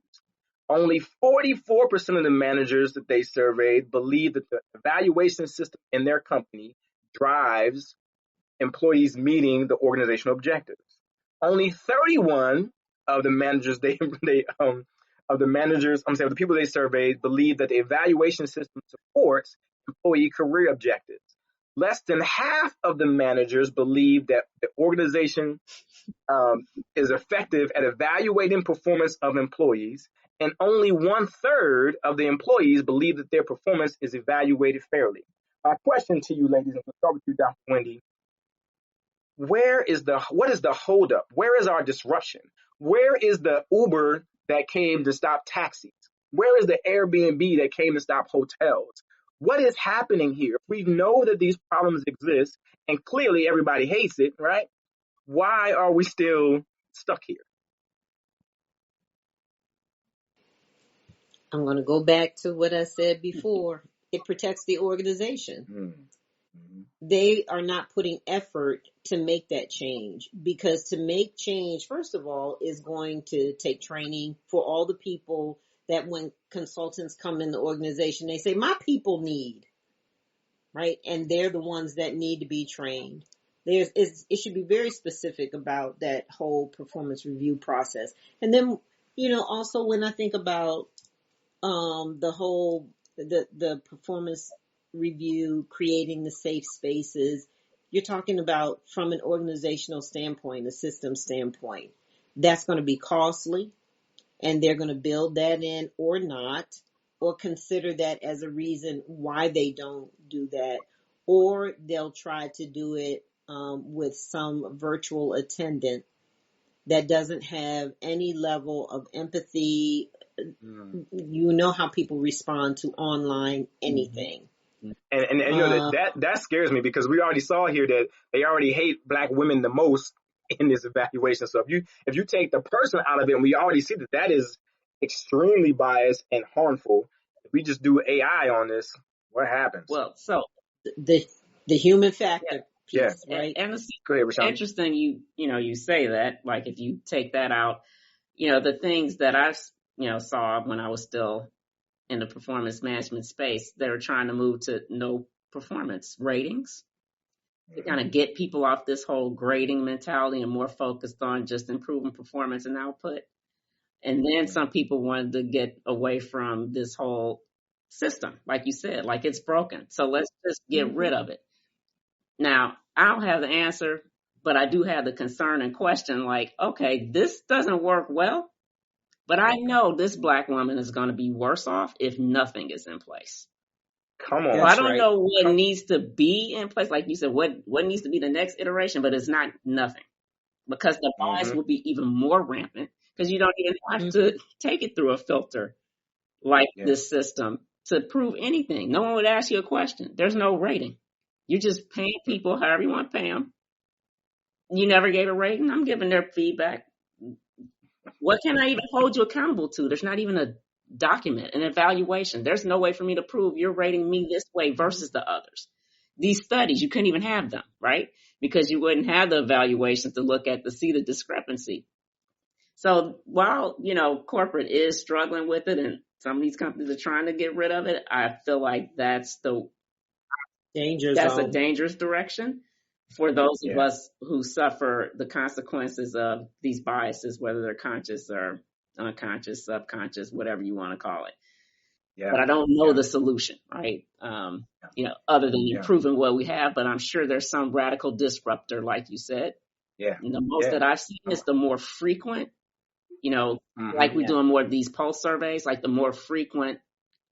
Only 44% of the managers that they surveyed believe that the evaluation system in their company drives employees meeting the organizational objectives. Only 31 of the managers of the people they surveyed believe that the evaluation system supports employee career objectives. Less than half of the managers believe that the organization is effective at evaluating performance of employees, and only 1/3 of the employees believe that their performance is evaluated fairly. My question to you, ladies, and we'll start with you, Dr. Wendy. What is the holdup? Where is our disruption? Where is the Uber that came to stop taxis? Where is the Airbnb that came to stop hotels? What is happening here? We know that these problems exist, and clearly everybody hates it, right? Why are we still stuck here? I'm going to go back to what I said before. It protects the organization. They are not putting effort to make that change, because to make change, first of all, is going to take training for all the people that when consultants come in the organization, they say, my people need, right? And they're the ones that need to be trained. It should be very specific about that whole performance review process. And then, also when I think about the performance review, creating the safe spaces, you're talking about from an organizational standpoint, a system standpoint. That's going to be costly, and they're going to build that in or not, or consider that as a reason why they don't do that, or they'll try to do it with some virtual attendant that doesn't have any level of empathy. You know how people respond to online anything. And that scares me, because we already saw here that they already hate Black women the most in this evaluation. So if you take the person out of it, and we already see that is extremely biased and harmful. If we just do AI on this, what happens? Well, so the human factor Yeah. piece, right? And it's Go ahead, Rashaanda. interesting you say that, like if you take that out, the things that I saw when I was still in the performance management space, they were trying to move to no performance ratings to kind of get people off this whole grading mentality and more focused on just improving performance and output. And then some people wanted to get away from this whole system, like you said, like it's broken. So let's just get rid of it. Now, I don't have the answer, but I do have the concern and question like, okay, this doesn't work well, but I know this Black woman is going to be worse off if nothing is in place. Come on. So I don't know what needs to be in place. Like you said, what needs to be the next iteration, but it's not nothing because the bias will be even more rampant because you don't even have to take it through a filter like this system to prove anything. No one would ask you a question. There's no rating. You're just paying people however you want to pay them. You never gave a rating. I'm giving their feedback. What can I even hold you accountable to? There's not even a document, an evaluation. There's no way for me to prove you're rating me this way versus the others. These studies, you couldn't even have them, right? Because you wouldn't have the evaluations to look at to see the discrepancy. So while, corporate is struggling with it and some of these companies are trying to get rid of it, I feel like that's a dangerous direction for those of us who suffer the consequences of these biases, whether they're conscious or unconscious, subconscious, whatever you want to call it. Yeah. But I don't know the solution, right? Other than improving what we have, but I'm sure there's some radical disruptor, like you said. Yeah. And the most that I've seen is the more frequent, like we're doing more of these pulse surveys, like the more frequent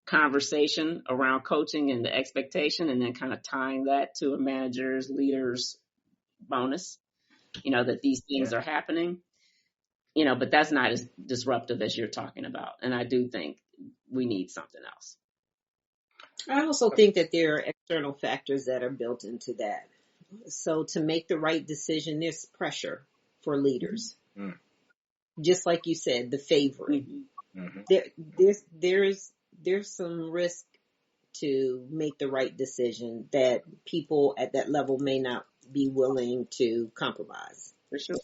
conversation around coaching and the expectation, and then kind of tying that to a manager's, leader's bonus, that these things are happening, but that's not as disruptive as you're talking about. And I do think we need something else. I also think that there are external factors that are built into that. So to make the right decision, there's pressure for leaders. Just like you said, the favorite. There's some risk to make the right decision that people at that level may not be willing to compromise. For sure.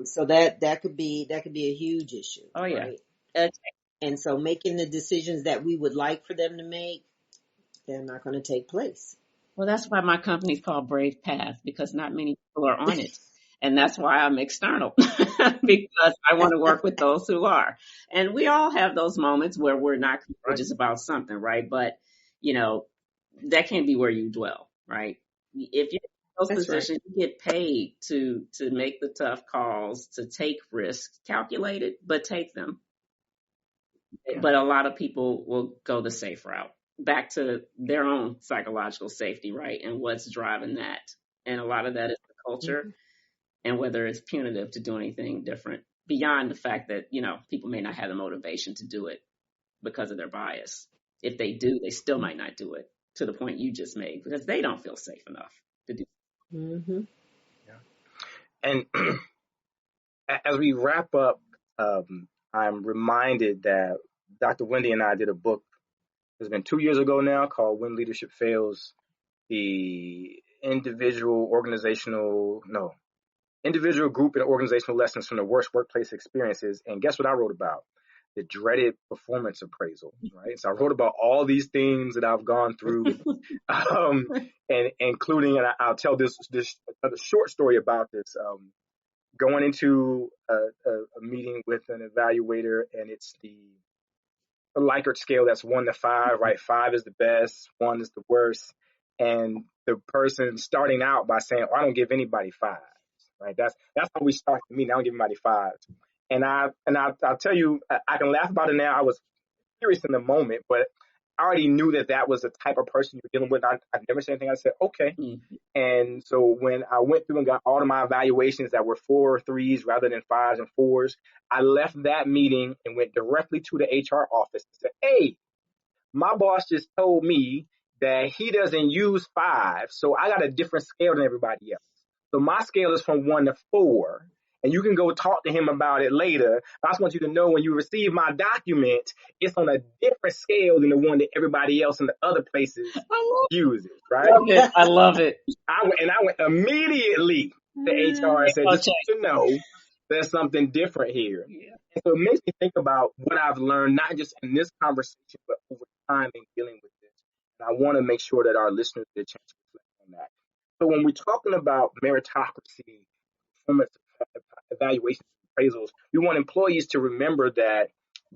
So that could be a huge issue. Oh yeah. Right? And so making the decisions that we would like for them to make, they're not going to take place. Well, that's why my company's called Brave Path, because not many people are on it. And that's why I'm external, because I want to work with those who are. And we all have those moments where we're not courageous about something, right? But, that can't be where you dwell, right? If you're in those positions, you get paid to make the tough calls, to take risks, calculated, but take them. But a lot of people will go the safe route, back to their own psychological safety, right? And what's driving that. And a lot of that is the culture. And whether it's punitive to do anything different beyond the fact that, people may not have the motivation to do it because of their bias. If they do, they still might not do it, to the point you just made, because they don't feel safe enough to do it. And as we wrap up, I'm reminded that Dr. Wendy and I did a book, it's been 2 years ago now, called When Leadership Fails, the individual, group, and organizational lessons from the worst workplace experiences. And guess what I wrote about? The dreaded performance appraisal, right? So I wrote about all these things that I've gone through, and including, and I'll tell this other short story about this, going into a meeting with an evaluator, and it's the Likert scale that's 1 to 5, right? 5 is the best, 1 is the worst. And the person starting out by saying, I don't give anybody 5. Right, that's how we start the meeting. I don't give anybody 5, and I'll tell you, I can laugh about it now. I was serious in the moment, but I already knew that was the type of person you're dealing with. I never said anything. I said okay, and so when I went through and got all of my evaluations that were 4 3s rather than 5s and 4s, I left that meeting and went directly to the HR office and said, "Hey, my boss just told me that he doesn't use 5, so I got a different scale than everybody else. So my scale is from 1 to 4, and you can go talk to him about it later. I just want you to know when you receive my document, it's on a different scale than the one that everybody else in the other places uses, right? Love it. I love it. I went immediately to HR and said, Oh, just check. so you know, there's something different here. Yeah. And so it makes me think about what I've learned, not just in this conversation, but over time in dealing with this. And I want to make sure that our listeners get a chance to reflect on that. So when we're talking about meritocracy, performance evaluations, appraisals, we want employees to remember that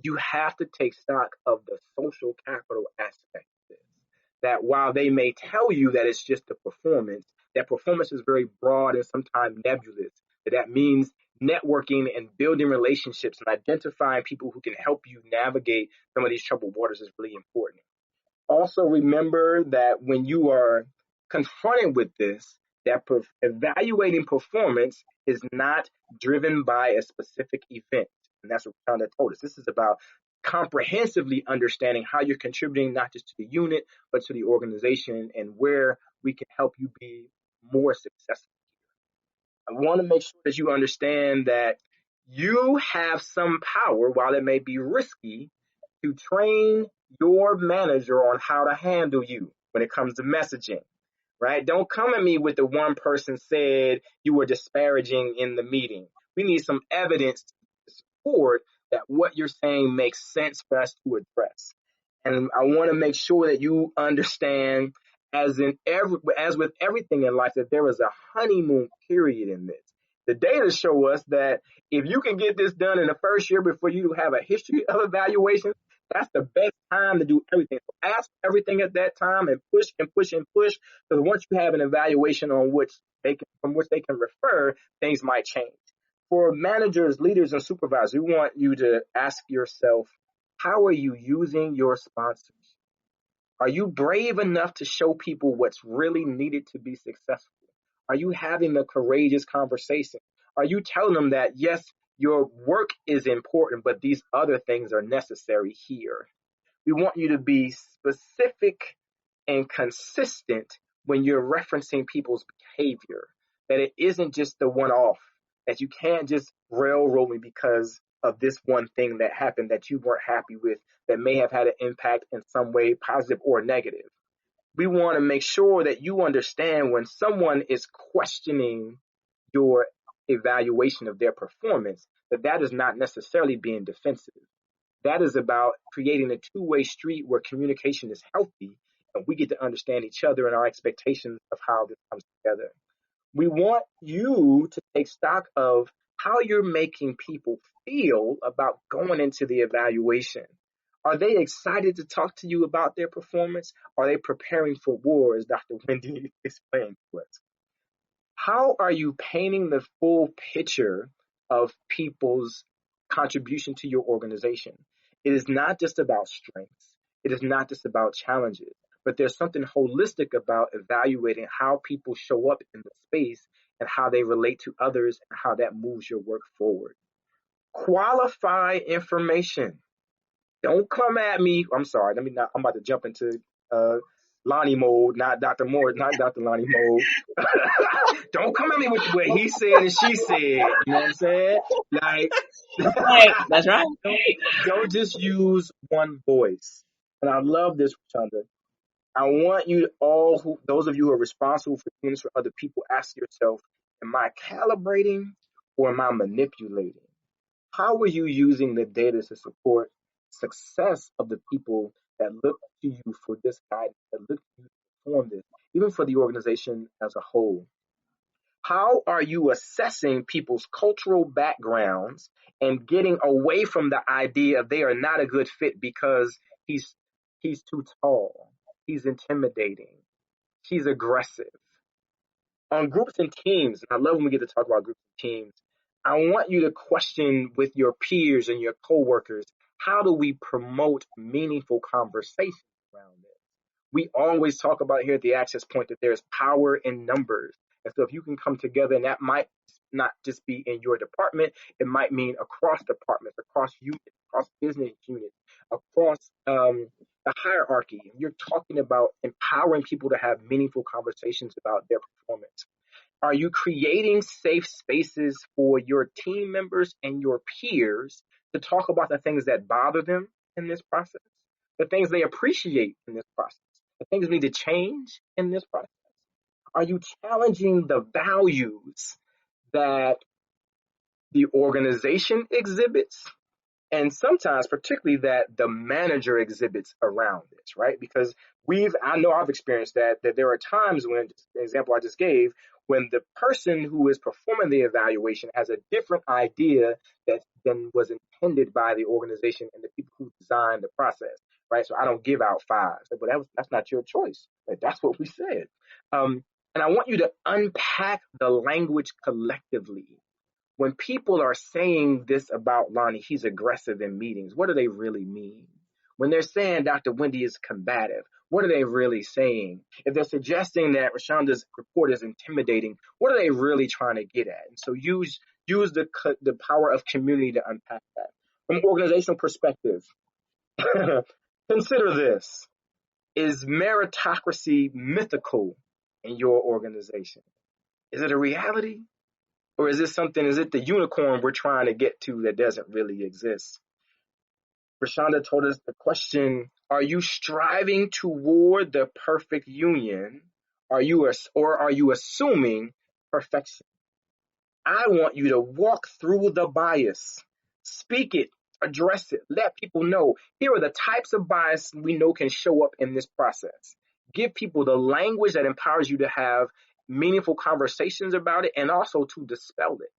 you have to take stock of the social capital aspect of this. That while they may tell you that it's just a performance, that performance is very broad and sometimes nebulous. That means networking and building relationships and identifying people who can help you navigate some of these troubled waters is really important. Also remember that when you are confronted with this, that evaluating performance is not driven by a specific event. And that's what Rasháanda told us. This is about comprehensively understanding how you're contributing not just to the unit, but to the organization and where we can help you be more successful. I want to make sure that you understand that you have some power, while it may be risky, to train your manager on how to handle you when it comes to messaging, right? Don't come at me with the one person said you were disparaging in the meeting. We need some evidence to support that what you're saying makes sense for us to address. And I want to make sure that you understand, as with everything in life, that there is a honeymoon period in this. The data show us that if you can get this done in the first year before you have a history of evaluation, that's the best time to do everything. So ask everything at that time and push and push and push. Because once you have an evaluation on from which they can refer, things might change. For managers, leaders, and supervisors, we want you to ask yourself, how are you using your sponsors? Are you brave enough to show people what's really needed to be successful? Are you having the courageous conversation? Are you telling them that, yes, your work is important, but these other things are necessary here? We want you to be specific and consistent when you're referencing people's behavior, that it isn't just the one-off, that you can't just railroad me because of this one thing that happened that you weren't happy with that may have had an impact in some way, positive or negative. We want to make sure that you understand when someone is questioning your evaluation of their performance, that is not necessarily being defensive. That is about creating a two-way street where communication is healthy and we get to understand each other and our expectations of how this comes together. We want you to take stock of how you're making people feel about going into the evaluation. Are they excited to talk to you about their performance? Are they preparing for war, as Dr. Wendy explained to us? How are you painting the full picture of people's contribution to your organization? It is not just about strengths. It is not just about challenges, but there's something holistic about evaluating how people show up in the space and how they relate to others and how that moves your work forward. Qualify information. Don't come at me. I'm sorry. I'm about to jump into Lonnie mode, not Dr. Moore, not Dr. Lonnie mode. Don't come at me with what he said and she said. You know what I'm saying? Like, Right. That's right. don't just use one voice. And I love this, Rasháanda. I want you all, those of you who are responsible for things for other people, ask yourself, am I calibrating or am I manipulating? How are you using the data to support success of the people that look to you for this guidance, that look to you to perform this, even for the organization as a whole? How are you assessing people's cultural backgrounds and getting away from the idea of they are not a good fit because he's too tall, he's intimidating, he's aggressive? On groups and teams, and I love when we get to talk about groups and teams, I want you to question with your peers and your coworkers, how do we promote meaningful conversations around this? We always talk about here at the Access Point that there's power in numbers. And so if you can come together, and that might not just be in your department, it might mean across departments, across units, across business units, across the hierarchy. You're talking about empowering people to have meaningful conversations about their performance. Are you creating safe spaces for your team members and your peers to talk about the things that bother them in this process, the things they appreciate in this process, the things that need to change in this process? Are you challenging the values that the organization exhibits, and sometimes particularly that the manager exhibits around this, right? Because I know I've experienced that there are times when, the example I just gave, when the person who is performing the evaluation has a different idea than was intended by the organization and the people who designed the process, right? So I don't give out fives, but that's not your choice. Like, that's what we said. And I want you to unpack the language collectively. When people are saying this about Lonnie, he's aggressive in meetings, what do they really mean? When they're saying Dr. Wendy is combative, what are they really saying? If they're suggesting that Rasháanda's report is intimidating, what are they really trying to get at? And so use the power of community to unpack that. From an organizational perspective, consider this. Is meritocracy mythical in your organization? Is it a reality? Or is it the unicorn we're trying to get to that doesn't really exist? Rasháanda told us the question, are you striving toward the perfect union? Are you assuming perfection? I want you to walk through the bias, speak it, address it, let people know. Here are the types of bias we know can show up in this process. Give people the language that empowers you to have meaningful conversations about it and also to dispel it.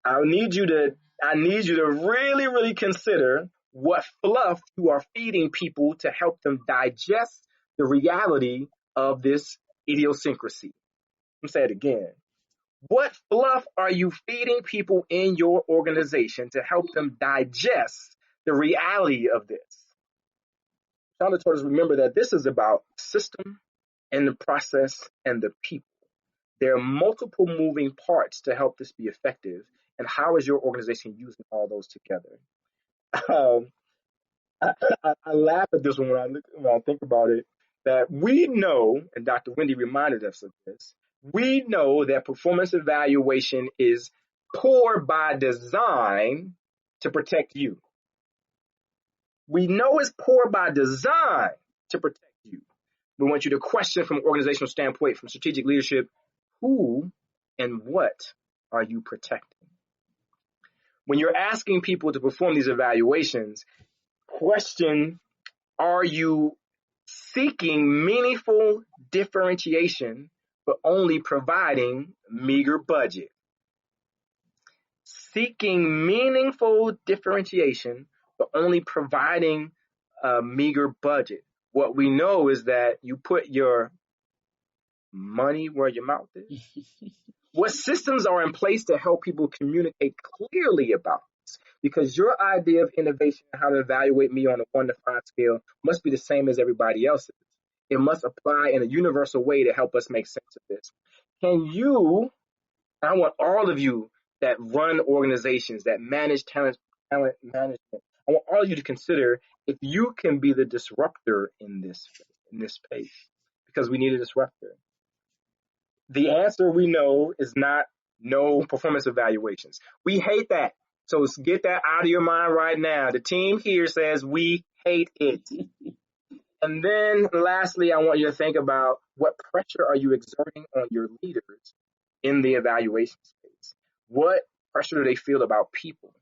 I need you to really, really consider what fluff you are feeding people to help them digest the reality of this idiosyncrasy. I'm saying it again. What fluff are you feeding people in your organization to help them digest the reality of this? Chandra told us, remember that this is about system and the process and the people. There are multiple moving parts to help this be effective. And how is your organization using all those together? I laugh at this one when I think about it, that we know, and Dr. Wendy reminded us of this, we know that performance evaluation is poor by design to protect you. We know it's poor by design to protect you. We want you to question from an organizational standpoint, from strategic leadership, who and what are you protecting? When you're asking people to perform these evaluations, question, are you seeking meaningful differentiation but only providing meager budget? Seeking meaningful differentiation but only providing a meager budget. What we know is that you put your money where your mouth is. What systems are in place to help people communicate clearly about this? Because your idea of innovation and how to evaluate me on a 1 to 5 scale must be the same as everybody else's. It must apply in a universal way to help us make sense of this. I want all of you that run organizations, that manage talent management, I want all of you to consider if you can be the disruptor in this space, because we need a disruptor. The answer we know is not no performance evaluations. We hate that. So get that out of your mind right now. The team here says we hate it. And then lastly, I want you to think about what pressure are you exerting on your leaders in the evaluation space? What pressure do they feel about people?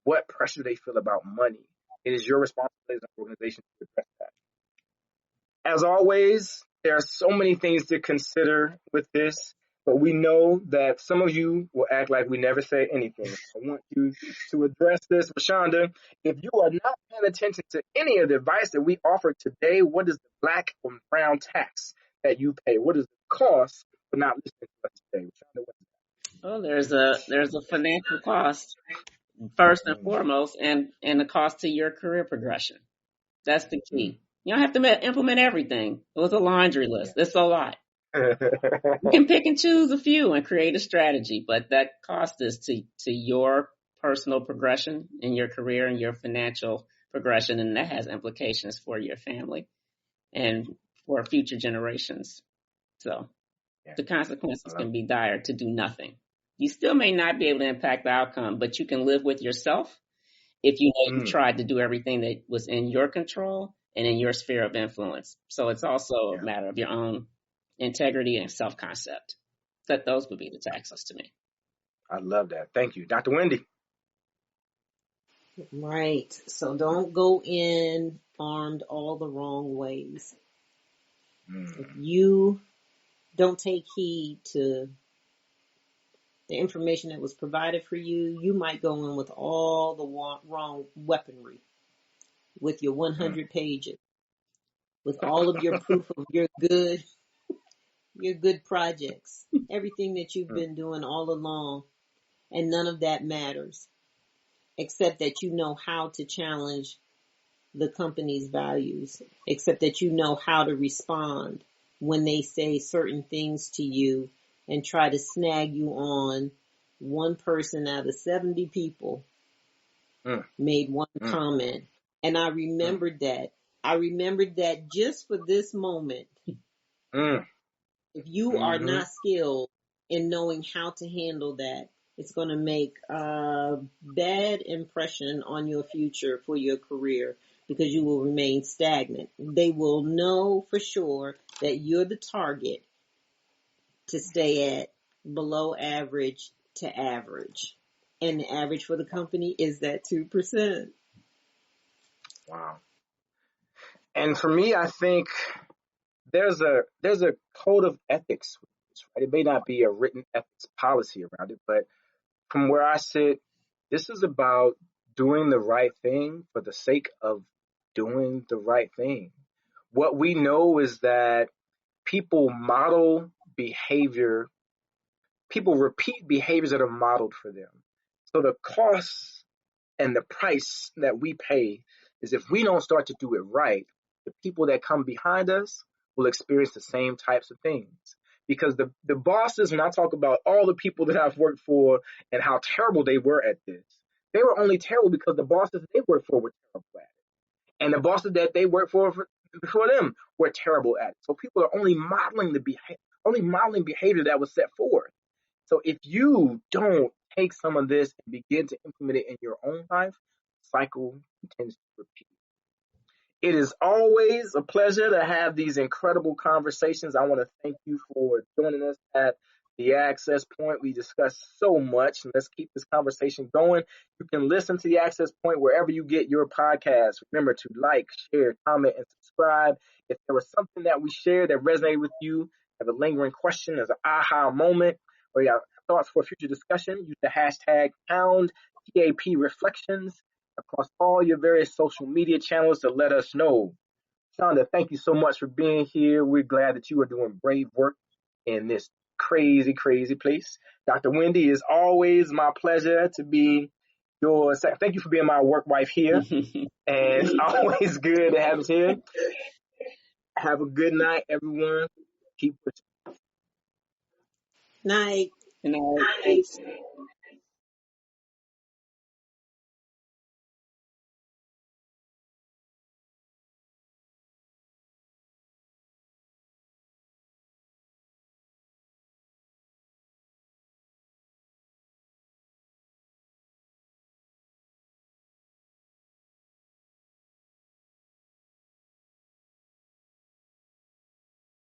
What pressure do they feel about money? It is your responsibility as an organization to address that. As always, there are so many things to consider with this, but we know that some of you will act like we never say anything. I want you to address this. Rasháanda, if you are not paying attention to any of the advice that we offered today, what is the black or brown tax that you pay? What is the cost for not listening to us today? Rasháanda, what is that? Well, there's a financial cost first and foremost, and the cost to your career progression. That's the key. You don't have to implement everything. It was a laundry list. It's a lot. You can pick and choose a few and create a strategy, but that cost is to your personal progression in your career and your financial progression, and that has implications for your family and for future generations. So Yeah. The consequences I love can be dire to do nothing. You still may not be able to impact the outcome, but you can live with yourself if you know you it. tried to do everything that was in your control and in your sphere of influence. So it's also a Yeah. matter of your own integrity and self-concept. That those would be the taxes to me. I love that. Thank you. Dr. Wendy. Right. So don't go in armed all the wrong ways. If Mm, you don't take heed to the information that was provided for you, you might go in with all the wrong weaponry, with your mm. 100 pages, with all of your proof of your good projects, everything that you've Mm, been doing all along, and none of that matters, except that you know how to challenge the company's values, except that you know how to respond when they say certain things to you and try to snag you on. One person out of 70 people mm, made one mm, comment, and I mm, remembered that. I remembered that just for this moment. mm, If you are mm-hmm. not skilled in knowing how to handle that, it's going to make a bad impression on your future for your career because you will remain stagnant. They will know for sure that you're the target to stay at below average to average. And the average for the company is that 2%. Wow. And for me, I think there's a code of ethics, right? It may not be a written ethics policy around it, but from where I sit, this is about doing the right thing for the sake of doing the right thing. What we know is that people model behavior, people repeat behaviors that are modeled for them. So the cost and the price that we pay is if we don't start to do it right, the people that come behind us will experience the same types of things. Because the bosses, when I talk about all the people that I've worked for and how terrible they were at this, they were only terrible because the bosses they worked for were terrible at it. And the bosses that they worked for before them were terrible at it. So people are only modeling behavior that was set forth. So if you don't take some of this and begin to implement it in your own life, cycle continues to repeat. It is always a pleasure to have these incredible conversations. I want to thank you for joining us at the Access Point. We discussed so much, and let's keep this conversation going. You can listen to the Access Point wherever you get your podcast. Remember to like, share, comment, and subscribe. If there was something that we shared that resonated with you, have a lingering question, as an aha moment, or you have thoughts for future discussion, use the hashtag #TAP Reflections across all your various social media channels to let us know. Shonda, thank you so much for being here. We're glad that you are doing brave work in this crazy, crazy place. Dr. Wendy, it's always my pleasure to be your second. Thank you for being my work wife here. And it's always good to have us here. Have a good night, everyone. Keep pushing. Night. You know, thanks.